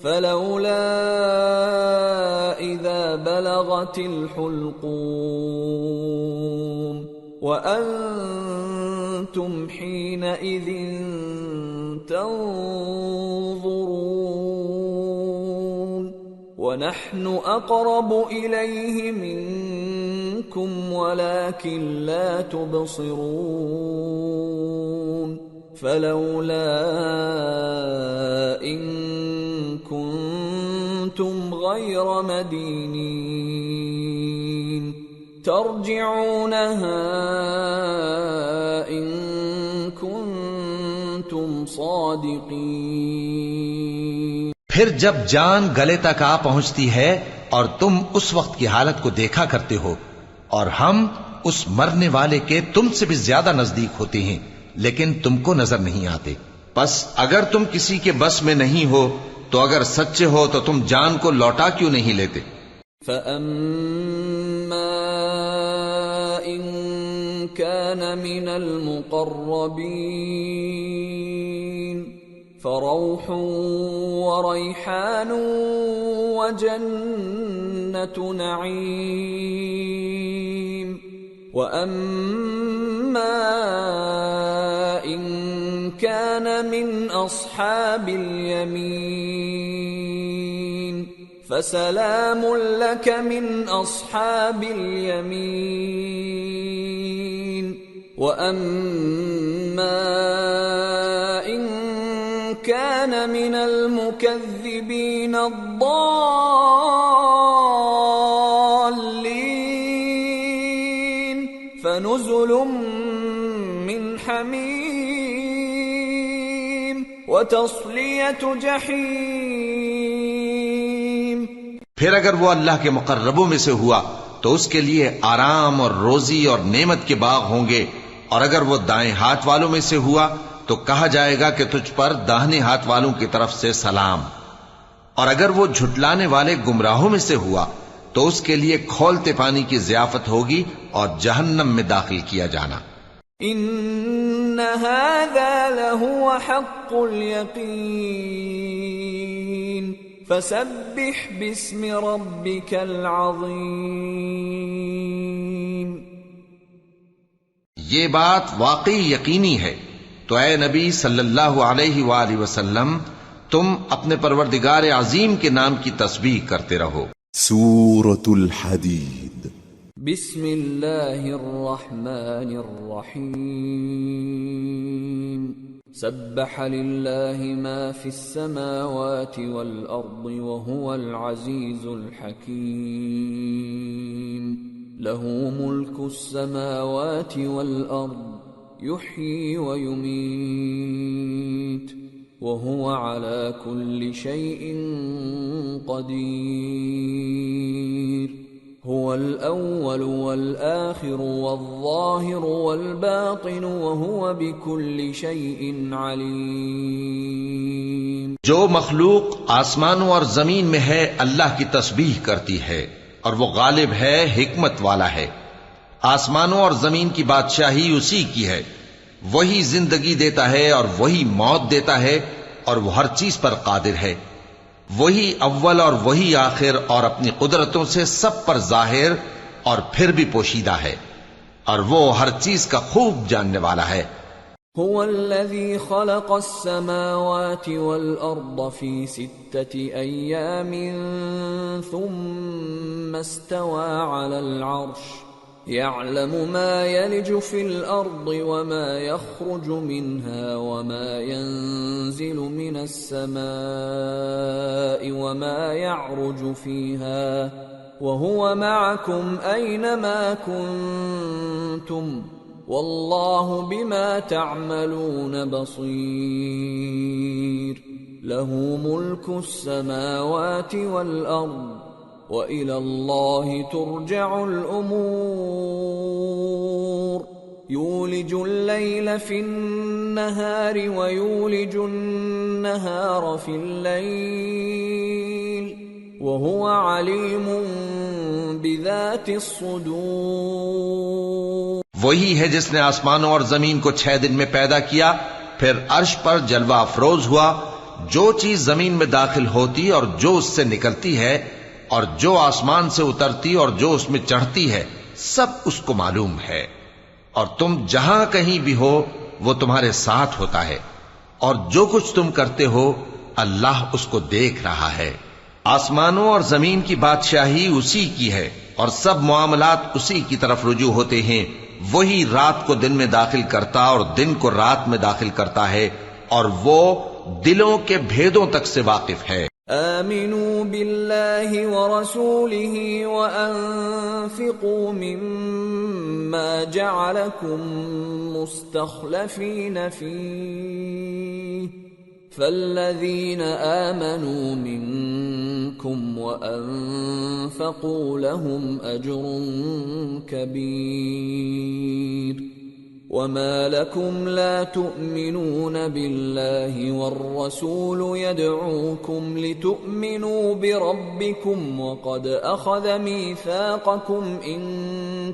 فلولا اذا بلغت الحلقوم وأنتم حينئذ تنظرون ونحن أقرب إليه منكم ولكن لا تبصرون فلولا إن كنتم غير مدينين ترجعونها إن كنتم صادقين۔ پھر جب جان گلے تک آ پہنچتی ہے اور تم اس وقت کی حالت کو دیکھا کرتے ہو اور ہم اس مرنے والے کے تم سے بھی زیادہ نزدیک ہوتے ہیں لیکن تم کو نظر نہیں آتے، پس اگر تم کسی کے بس میں نہیں ہو تو اگر سچے ہو تو تم جان کو لوٹا کیوں نہیں لیتے؟ فَأَمَّا إِن كَانَ مِنَ الْمُقَرَّبِينَ فَرَوْحٌ وَرَيْحَانٌ وَجَنَّةُ نَعِيمٍ وَأَمَّا إِن كَانَ مِنْ أَصْحَابِ الْيَمِينِ فَسَلَامٌ لَكَ مِنْ أَصْحَابِ الْيَمِينِ وَأَمَّا إِن كَانَ مِنَ الْمُكَذِّبِينَ الضَّالِّينَ فَنُزُلٌ مِّنْ حَمِيمٍ وَتَصْلِيَةُ جَحِيمٍ۔ پھر اگر وہ اللہ کے مقربوں میں سے ہوا تو اس کے لیے آرام اور روزی اور نعمت کے باغ ہوں گے، اور اگر وہ دائیں ہاتھ والوں میں سے ہوا تو کہا جائے گا کہ تجھ پر داہنے ہاتھ والوں کی طرف سے سلام، اور اگر وہ جھٹلانے والے گمراہوں میں سے ہوا تو اس کے لیے کھولتے پانی کی ضیافت ہوگی اور جہنم میں داخل کیا جانا۔ ان هذا لهو حق اليقین فسبح باسم ربك العظیم۔ یہ بات واقعی یقینی ہے، تو اے نبی صلی اللہ علیہ وآلہ وسلم تم اپنے پروردگار عظیم کے نام کی تسبیح کرتے رہو۔ سورة الحديد۔ بسم اللہ الرحمن الرحیم۔ سبح للہ ما فی السماوات والارض وهو العزیز الحکیم۔ له ملک السماوات والارض يحيي ويميت وهو على كل شيء قدير۔ هو الأول والآخر والظاهر والباطن وهو بكل شيء عليم۔ جو مخلوق آسمانوں اور زمین میں ہے اللہ کی تسبیح کرتی ہے، اور وہ غالب ہے، حکمت والا ہے۔ آسمانوں اور زمین کی بادشاہی اسی کی ہے، وہی زندگی دیتا ہے اور وہی موت دیتا ہے، اور وہ ہر چیز پر قادر ہے۔ وہی اول اور وہی آخر، اور اپنی قدرتوں سے سب پر ظاہر اور پھر بھی پوشیدہ ہے، اور وہ ہر چیز کا خوب جاننے والا ہے۔ هو الذي خلق السماوات والأرض في 6 أيام ثم استوى على العرش يعلم ما يلج في الأرض وما يخرج منها وما ينزل من السماء وما يعرج فيها وهو معكم أينما كنتم والله بما تعملون بصير۔ له ملك السماوات والأرض وَإِلَى اللَّهِ تُرْجَعُ الْأُمُورُ۔ يُولِجُ اللَّيْلَ فِي النَّهَارِ وَيُولِجُ النَّهَارَ فِي اللَّيْلِ وَهُوَ عَلِيمٌ بِذَاتِ الصُّدُورِ۔ وہی ہے جس نے آسمانوں اور زمین کو 6 دن میں پیدا کیا، پھر عرش پر جلوہ افروز ہوا۔ جو چیز زمین میں داخل ہوتی اور جو اس سے نکلتی ہے، اور جو آسمان سے اترتی اور جو اس میں چڑھتی ہے، سب اس کو معلوم ہے، اور تم جہاں کہیں بھی ہو وہ تمہارے ساتھ ہوتا ہے، اور جو کچھ تم کرتے ہو اللہ اس کو دیکھ رہا ہے۔ آسمانوں اور زمین کی بادشاہی اسی کی ہے، اور سب معاملات اسی کی طرف رجوع ہوتے ہیں۔ وہی رات کو دن میں داخل کرتا اور دن کو رات میں داخل کرتا ہے، اور وہ دلوں کے بھیدوں تک سے واقف ہے۔ آمنوا بالله ورسوله وأنفقوا مما جعلكم مستخلفين فيه فالذين آمنوا منكم وأنفقوا لهم أجر كبير۔ وما لكم لا تؤمنون بالله والرسول يدعوكم لتؤمنوا بربكم وقد أخذ ميثاقكم إن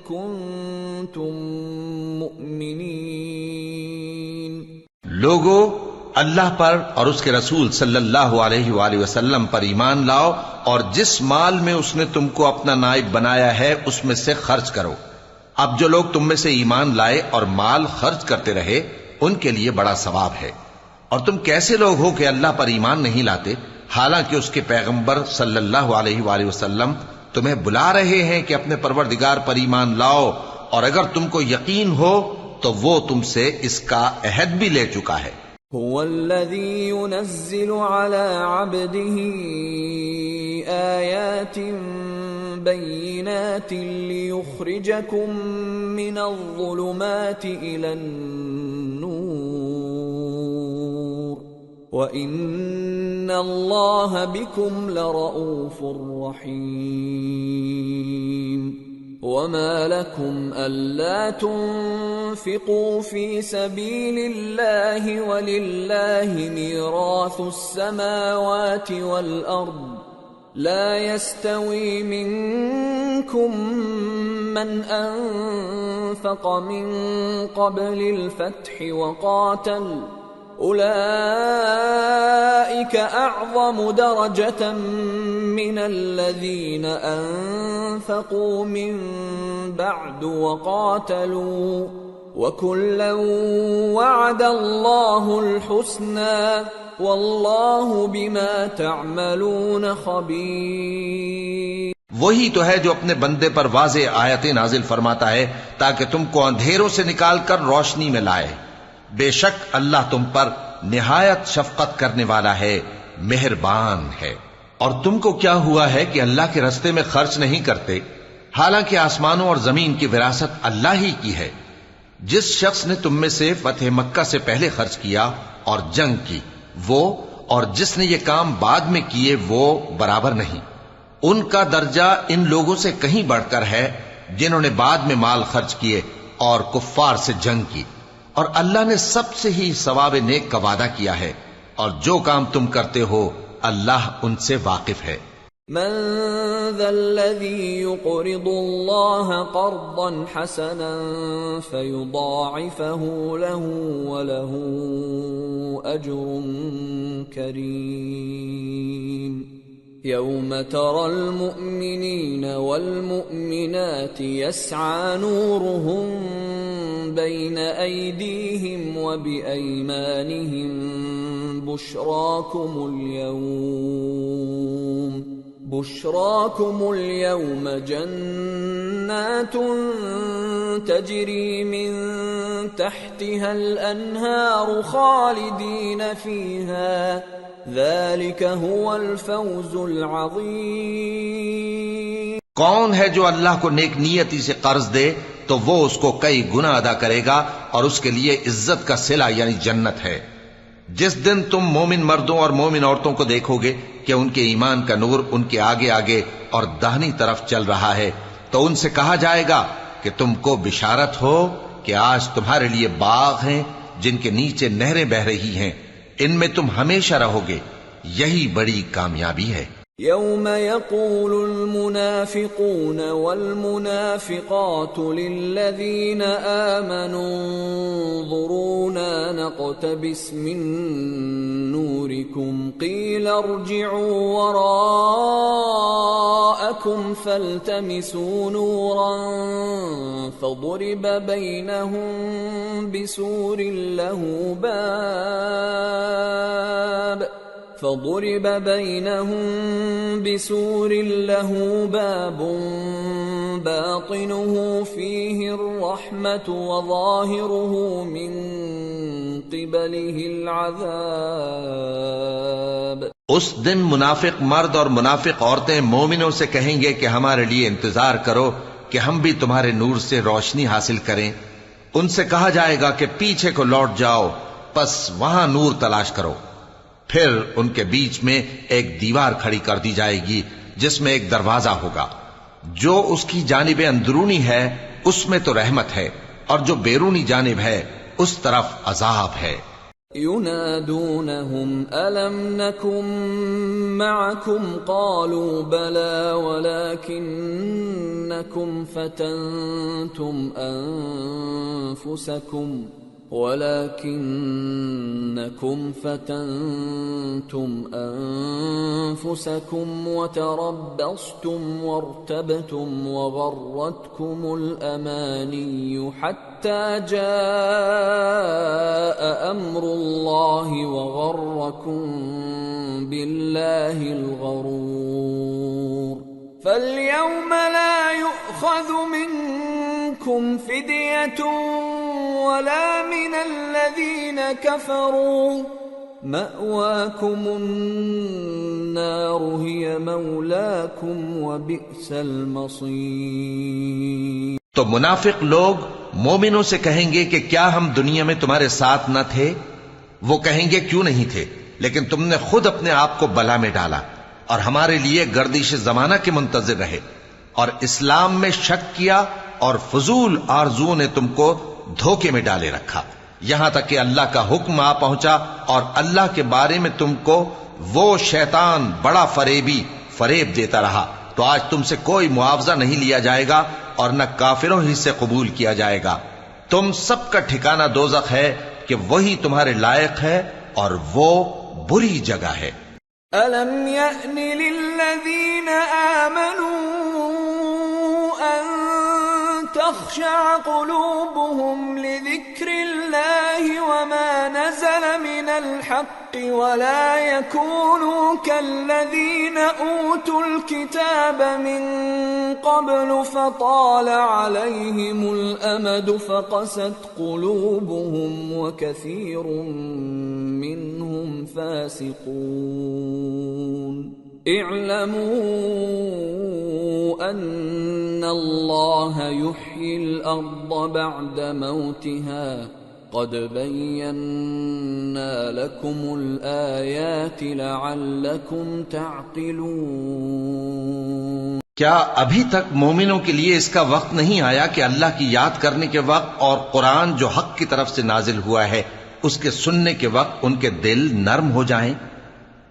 كنتم مؤمنين. لوگو، اللہ پر اور اس کے رسول صلی اللہ علیہ وآلہ وسلم پر ایمان لاؤ اور جس مال میں اس نے تم کو اپنا نائب بنایا ہے اس میں سے خرچ کرو. اب جو لوگ تم میں سے ایمان لائے اور مال خرچ کرتے رہے ان کے لیے بڑا ثواب ہے. اور تم کیسے لوگ ہو کہ اللہ پر ایمان نہیں لاتے حالانکہ اس کے پیغمبر صلی اللہ علیہ وآلہ وسلم تمہیں بلا رہے ہیں کہ اپنے پروردگار پر ایمان لاؤ، اور اگر تم کو یقین ہو تو وہ تم سے اس کا عہد بھی لے چکا ہے. هو الذي ينزل على عبده آيات بينات ليخرجكم من الظلمات إلى النور وإن الله بكم لرؤوف رحيم. وما لكم ألا تنفقوا في سبيل الله ولله ميراث السماوات والأرض لا يستوي منكم من أنفق من قبل الفتح وقاتل أولئك أعظم درجة من الذين أنفقوا من بعد وقاتلوا وكلا وعد الله الحسنى والله بما تعملون خبير. وہی تو ہے جو اپنے بندے پر واضح آیتیں نازل فرماتا ہے تاکہ تم کو اندھیروں سے نکال کر روشنی میں لائے. بے شک اللہ تم پر نہایت شفقت کرنے والا ہے، مہربان ہے. اور تم کو کیا ہوا ہے کہ اللہ کے رستے میں خرچ نہیں کرتے حالانکہ آسمانوں اور زمین کی وراثت اللہ ہی کی ہے. جس شخص نے تم میں سے فتح مکہ سے پہلے خرچ کیا اور جنگ کی وہ اور جس نے یہ کام بعد میں کیے وہ برابر نہیں. ان کا درجہ ان لوگوں سے کہیں بڑھ کر ہے جنہوں نے بعد میں مال خرچ کیے اور کفار سے جنگ کی. اور اللہ نے سب سے ہی ثواب نیک کا وعدہ کیا ہے، اور جو کام تم کرتے ہو اللہ ان سے واقف ہے. من ذا الذي يقرض الله قرضا حسنا فيضاعفه له وله أجر كريم. يوم ترى المؤمنين والمؤمنات يسعى نورهم بين أيديهم وبأيمانهم بشراكم اليوم جنات تجري من تحتها الأنهار خالدين فيها ذلك هو الفوز العظيم. کون ہے جو اللہ کو نیک نیتی سے قرض دے تو وہ اس کو کئی گنا ادا کرے گا اور اس کے لیے عزت کا صلہ یعنی جنت ہے. جس دن تم مومن مردوں اور مومن عورتوں کو دیکھو گے کہ ان کے ایمان کا نور ان کے آگے آگے اور داہنی طرف چل رہا ہے تو ان سے کہا جائے گا کہ تم کو بشارت ہو کہ آج تمہارے لیے باغ ہیں جن کے نیچے نہریں بہ رہی ہیں، ان میں تم ہمیشہ رہو گے، یہی بڑی کامیابی ہے. يوم يقول المنافقون والمنافقات للذين آمنوا انظرونا نقتبس من نوركم قيل ارجعوا وراءكم فالتمسوا نورا فضرب بينهم بسور له باب باطنه فيه الرحمة وظاهره من قبله العذاب. اس دن منافق مرد اور منافق عورتیں مومنوں سے کہیں گے کہ ہمارے لیے انتظار کرو کہ ہم بھی تمہارے نور سے روشنی حاصل کریں. ان سے کہا جائے گا کہ پیچھے کو لوٹ جاؤ، پس وہاں نور تلاش کرو. پھر ان کے بیچ میں ایک دیوار کھڑی کر دی جائے گی جس میں ایک دروازہ ہوگا، جو اس کی جانب اندرونی ہے اس میں تو رحمت ہے اور جو بیرونی جانب ہے اس طرف عذاب ہے۔ ينادونهم ألم نكن معكم قالوا بلى ولكنكم فتنتم أنفسكم وتربصتم وارتبتم وغرتكم الأماني حتى جاء أمر الله وغركم بالله الغرور فاليوم لا يؤخذ منكم فدية ولا من الذين كفروا مأواكم النار هي مولاكم وبئس المصير۔ تو منافق لوگ مومنوں سے کہیں گے کہ کیا ہم دنیا میں تمہارے ساتھ نہ تھے؟ وہ کہیں گے کیوں نہیں تھے، لیکن تم نے خود اپنے آپ کو بلا میں ڈالا اور ہمارے لیے گردش زمانہ کے منتظر رہے اور اسلام میں شک کیا اور فضول آرزوؤں نے تم کو دھوکے میں ڈالے رکھا، یہاں تک کہ اللہ کا حکم آ پہنچا اور اللہ کے بارے میں تم کو وہ شیطان بڑا فریب دیتا رہا، تو آج تم سے کوئی معاوضہ نہیں لیا جائے گا اور نہ کافروں ہی سے قبول کیا جائے گا۔ تم سب کا ٹھکانہ دوزخ ہے کہ وہی تمہارے لائق ہے اور وہ بری جگہ ہے۔ أَلَمْ يَأْنِ لِلَّذِينَ آمَنُوا أَن تَخْشَعَ قُلُوبُهُمْ لِذِكْرِ اللَّهِ وَمَا نَزَلَ مِنَ الْحَقِّ وَلَا يَكُونُوا كَالَّذِينَ أُوتُوا الْكِتَابَ مِن قَبْلُ فَطَالَ عَلَيْهِمُ الْأَمَدُ فَقَسَتْ قُلُوبُهُمْ وَكَثِيرٌ مِّنْهُمْ فَاسِقُونَ۔ اعلموا ان اللہ یحیی الارض بعد موتها قد بینا لکم الآیات لعلکم تعقلون۔ کیا ابھی تک مومنوں کے لیے اس کا وقت نہیں آیا کہ اللہ کی یاد کرنے کے وقت اور قرآن جو حق کی طرف سے نازل ہوا ہے اس کے سننے کے وقت ان کے دل نرم ہو جائیں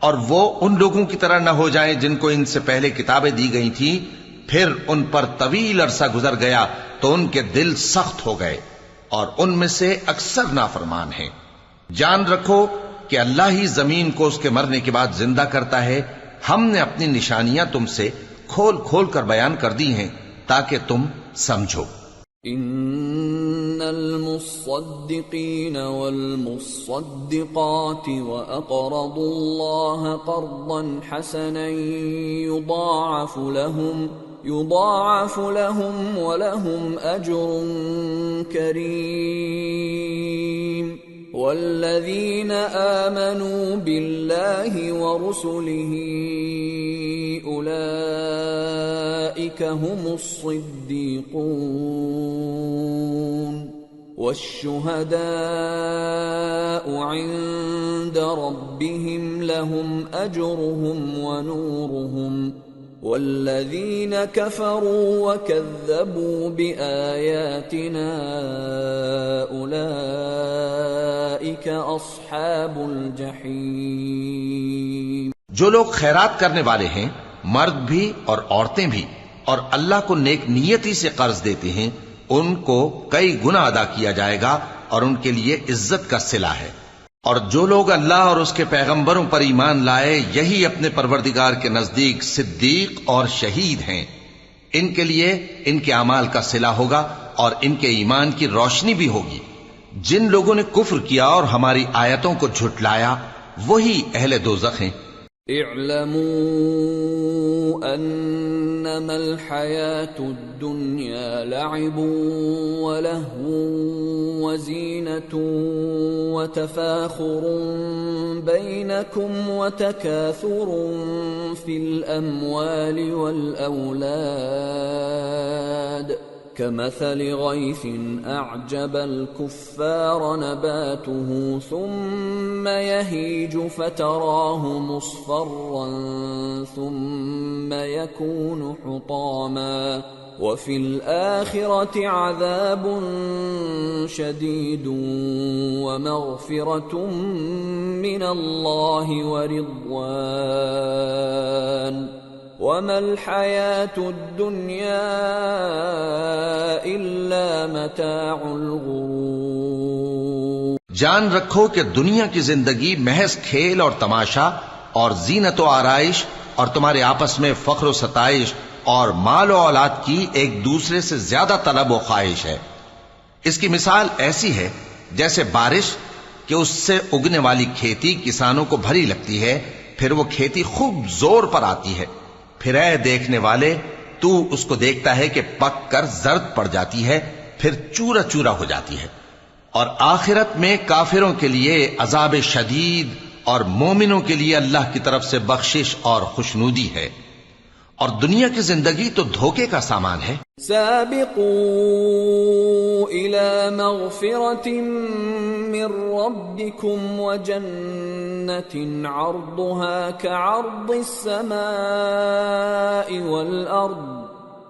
اور وہ ان لوگوں کی طرح نہ ہو جائیں جن کو ان سے پہلے کتابیں دی گئی تھیں، پھر ان پر طویل عرصہ گزر گیا تو ان کے دل سخت ہو گئے اور ان میں سے اکثر نافرمان ہیں۔ جان رکھو کہ اللہ ہی زمین کو اس کے مرنے کے بعد زندہ کرتا ہے، ہم نے اپنی نشانیاں تم سے کھول کھول کر بیان کر دی ہیں تاکہ تم سمجھو۔ ان المصدقین والمصدقات واقرضوا اللہ قرضا حسنا يضاعف لهم ولهم اجر کریم، والذین آمنوا باللہ ورسلہ اولئک هم الصدیقون والشهداء عند ربهم لهم اجرهم ونورهم، والذین كفروا وكذبوا بآیاتنا اولئک اصحاب الجحیم۔ جو لوگ خیرات کرنے والے ہیں، مرد بھی اور عورتیں بھی، اور اللہ کو نیک نیتی سے قرض دیتے ہیں، ان کو کئی گنا ادا کیا جائے گا اور ان کے لیے عزت کا صلہ ہے۔ اور جو لوگ اللہ اور اس کے پیغمبروں پر ایمان لائے، یہی اپنے پروردگار کے نزدیک صدیق اور شہید ہیں، ان کے لیے ان کے اعمال کا صلہ ہوگا اور ان کے ایمان کی روشنی بھی ہوگی۔ جن لوگوں نے کفر کیا اور ہماری آیتوں کو جھٹلایا وہی اہل دوزخ ہیں۔ اعلموا انما الحياة الدنيا لعب ولهو وزينة وتفاخر بينكم وتكاثر في الأموال والأولاد كمثل غيث أعجب الكفار نباته ثم يهيج فتراه مصفرا ثم يكون حطاما وفي الآخرة عذاب شديد ومغفرة من الله ورضوان وما الحياة الدنيا إلا متاع الغرور۔ جان رکھو کہ دنیا کی زندگی محض کھیل اور تماشا اور زینت و آرائش اور تمہارے آپس میں فخر و ستائش اور مال و اولاد کی ایک دوسرے سے زیادہ طلب و خواہش ہے۔ اس کی مثال ایسی ہے جیسے بارش کہ اس سے اگنے والی کھیتی کسانوں کو بھری لگتی ہے، پھر وہ کھیتی خوب زور پر آتی ہے، پھر اے دیکھنے والے تو اس کو دیکھتا ہے کہ پک کر زرد پڑ جاتی ہے، پھر چورا چورا ہو جاتی ہے۔ اور آخرت میں کافروں کے لیے عذاب شدید اور مومنوں کے لیے اللہ کی طرف سے بخشش اور خوشنودی ہے، اور دنیا کی زندگی تو دھوکے کا سامان ہے۔ سابقوا إلى مغفرة من ربكم وجنة عرضها كعرض السماء والأرض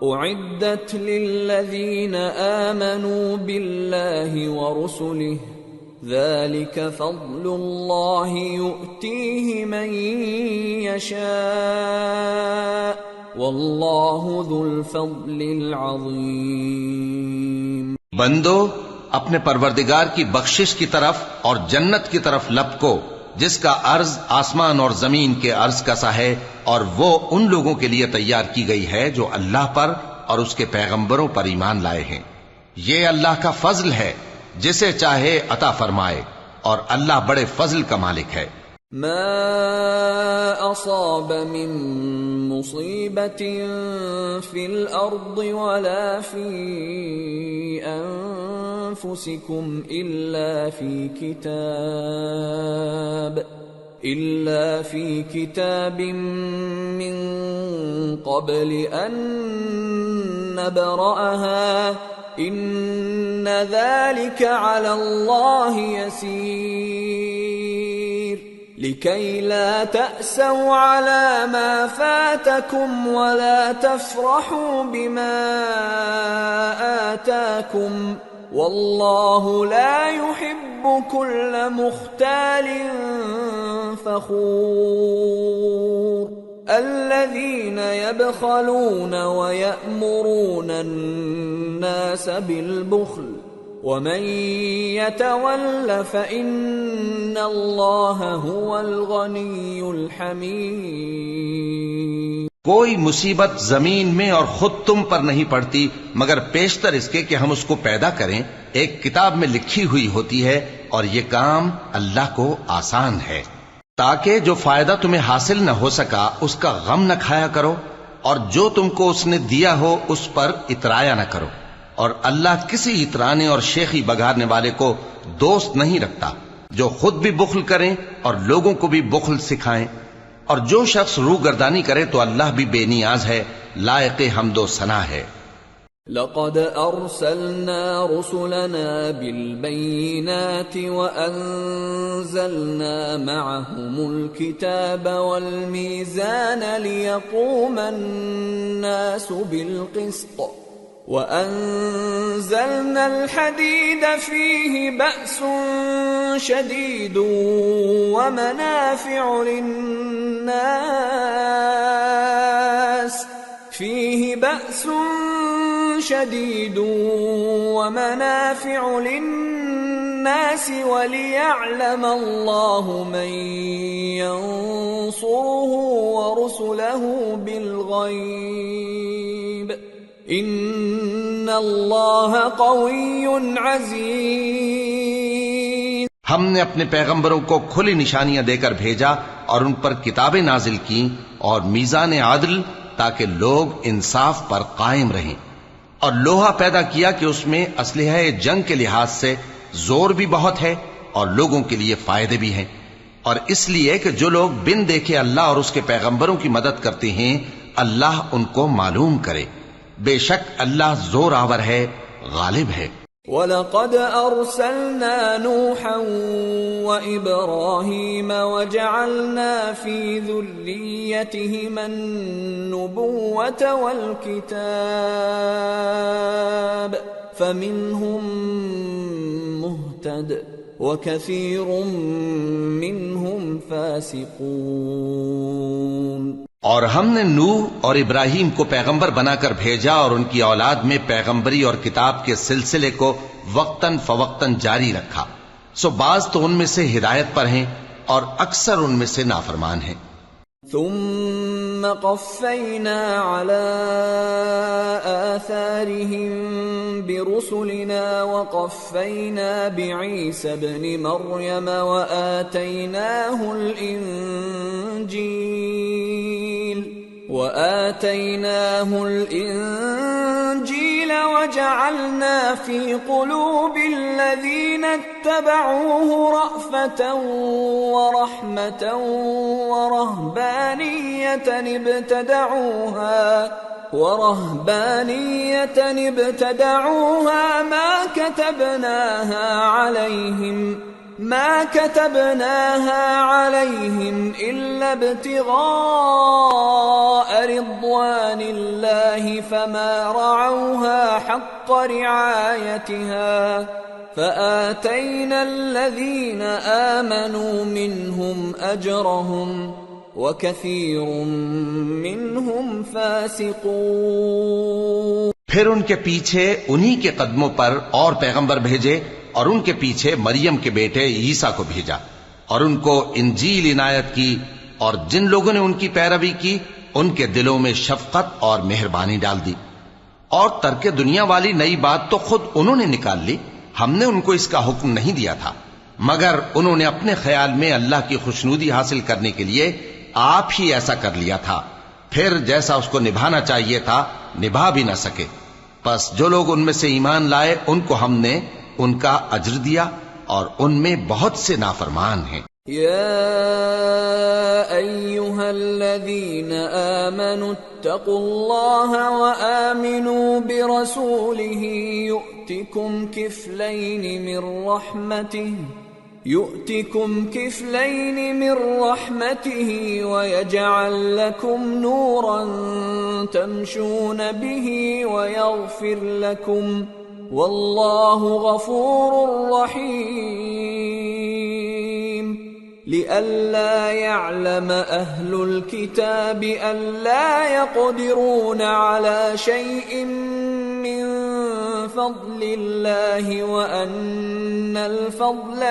أعدت للذين آمنوا بالله ورسله ذلك فضل الله يؤتيه من يشاء واللہ ذو الفضل العظیم۔ بندو اپنے پروردگار کی بخشش کی طرف اور جنت کی طرف لپکو جس کا عرض آسمان اور زمین کے عرض کا سا ہے، اور وہ ان لوگوں کے لیے تیار کی گئی ہے جو اللہ پر اور اس کے پیغمبروں پر ایمان لائے ہیں۔ یہ اللہ کا فضل ہے، جسے چاہے عطا فرمائے، اور اللہ بڑے فضل کا مالک ہے۔ ما أصاب من مصيبة في الأرض ولا في أنفسكم إلا في كتاب من قبل أن نبرأها إن ذلك على الله يسير لكي لا تأسوا على ما فاتكم ولا تفرحوا بما آتاكم والله لا يحب كل مختال فخور الذين يبخلون ويأمرون الناس بالبخل ومن يتول فإن الله هو الغني الحميد۔ کوئی مصیبت زمین میں اور خود تم پر نہیں پڑتی مگر پیشتر اس کے کہ ہم اس کو پیدا کریں، ایک کتاب میں لکھی ہوئی ہوتی ہے، اور یہ کام اللہ کو آسان ہے، تاکہ جو فائدہ تمہیں حاصل نہ ہو سکا اس کا غم نہ کھایا کرو، اور جو تم کو اس نے دیا ہو اس پر اترایا نہ کرو، اور اللہ کسی اترانے اور شیخی بگارنے والے کو دوست نہیں رکھتا، جو خود بھی بخل کریں اور لوگوں کو بھی بخل سکھائیں، اور جو شخص روگردانی کرے تو اللہ بھی بے نیاز ہے، لائق حمد و ثنا ہے۔ لقد أرسلنا رسلنا بالبينات وأنزلنا معهم الكتاب والميزان ليقوم الناس بالقسط وأنزلنا الحديد فيه بأس شديد ومنافع للناس وليعلم الله من ينصره ورسله بالغيب إن الله قوي عزيز۔ ہم نے اپنے پیغمبروں کو کھلی نشانیاں دے کر بھیجا اور ان پر کتابیں نازل کی اور میزان عدل، تاکہ لوگ انصاف پر قائم رہیں، اور لوہا پیدا کیا کہ اس میں اسلحہ جنگ کے لحاظ سے زور بھی بہت ہے اور لوگوں کے لیے فائدے بھی ہیں، اور اس لیے کہ جو لوگ بن دیکھے اللہ اور اس کے پیغمبروں کی مدد کرتے ہیں اللہ ان کو معلوم کرے، بے شک اللہ زور آور ہے، غالب ہے۔ وَلَقَدْ أَرْسَلْنَا نُوحًا وَإِبْرَاهِيمَ وَجَعَلْنَا فِي ذُرِّيَّتِهِمَا النُّبُوَّةَ وَالْكِتَابَ فَمِنْهُمْ مُهْتَدٍ وَكَثِيرٌ مِّنْهُمْ فَاسِقُونَ۔ اور ہم نے نوح اور ابراہیم کو پیغمبر بنا کر بھیجا اور ان کی اولاد میں پیغمبری اور کتاب کے سلسلے کو وقتاً فوقتاً جاری رکھا، سو بعض تو ان میں سے ہدایت پر ہیں اور اکثر ان میں سے نافرمان ہیں۔ ثم قفينا على آثارهم برسلنا وقفينا بعيسى ابن مريم وآتيناه الإنجيل وجعلنا في قلوب الذين اتبعوه رأفة ورحمة ورهبانية ابتدعوها ما كتبناها عليهم إلا ابتغاء رضوان الله فما رعوها حق رعايتها فآتينا الذين آمنوا منهم أجرهم وكثير منهم فاسقون۔ پھر ان کے پیچھے انہی کے قدموں پر اور پیغمبر بھیجے اور ان کے پیچھے مریم کے بیٹے عیسیٰ کو بھیجا اور ان کو انجیل عنایت کی، اور جن لوگوں نے ان کی پیروی کی ان کے دلوں میں شفقت اور مہربانی ڈال دی۔ اور ترک دنیا والی نئی بات تو خود انہوں نے نکال لی، ہم نے ان کو اس کا حکم نہیں دیا تھا، مگر انہوں نے اپنے خیال میں اللہ کی خوشنودی حاصل کرنے کے لیے آپ ہی ایسا کر لیا تھا، پھر جیسا اس کو نبھانا چاہیے تھا نبھا بھی نہ سکے۔ پس جو لوگ ان میں سے ایمان لائے ان کو ہم نے ان کا اجر دیا، اور ان میں بہت سے نافرمان ہیں۔ يا أيها الذين آمنوا اتقوا الله وآمنوا برسوله يؤتكم كفلين من رحمته ويجعل لكم نورا تمشون به ويغفر لكم والله غفور رحيم۔ لئلا يعلم أهل الكتاب ألا يقدرون على شيء من فضل الله وأن الفضل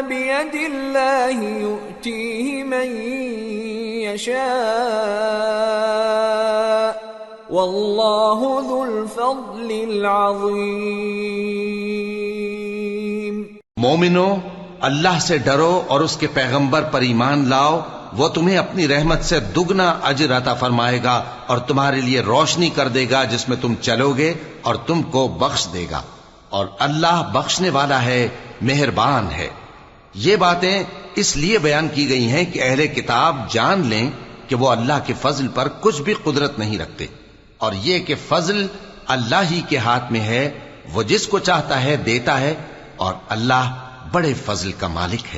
بيد الله يؤتيه من يشاء واللہ ذو الفضل العظیم۔ مومنو، اللہ سے ڈرو اور اس کے پیغمبر پر ایمان لاؤ، وہ تمہیں اپنی رحمت سے دگنا اجر عطا فرمائے گا اور تمہارے لیے روشنی کر دے گا جس میں تم چلو گے اور تم کو بخش دے گا، اور اللہ بخشنے والا ہے، مہربان ہے۔ یہ باتیں اس لیے بیان کی گئی ہیں کہ اہل کتاب جان لیں کہ وہ اللہ کے فضل پر کچھ بھی قدرت نہیں رکھتے، اور یہ کہ فضل اللہ ہی کے ہاتھ میں ہے، وہ جس کو چاہتا ہے دیتا ہے، اور اللہ بڑے فضل کا مالک ہے۔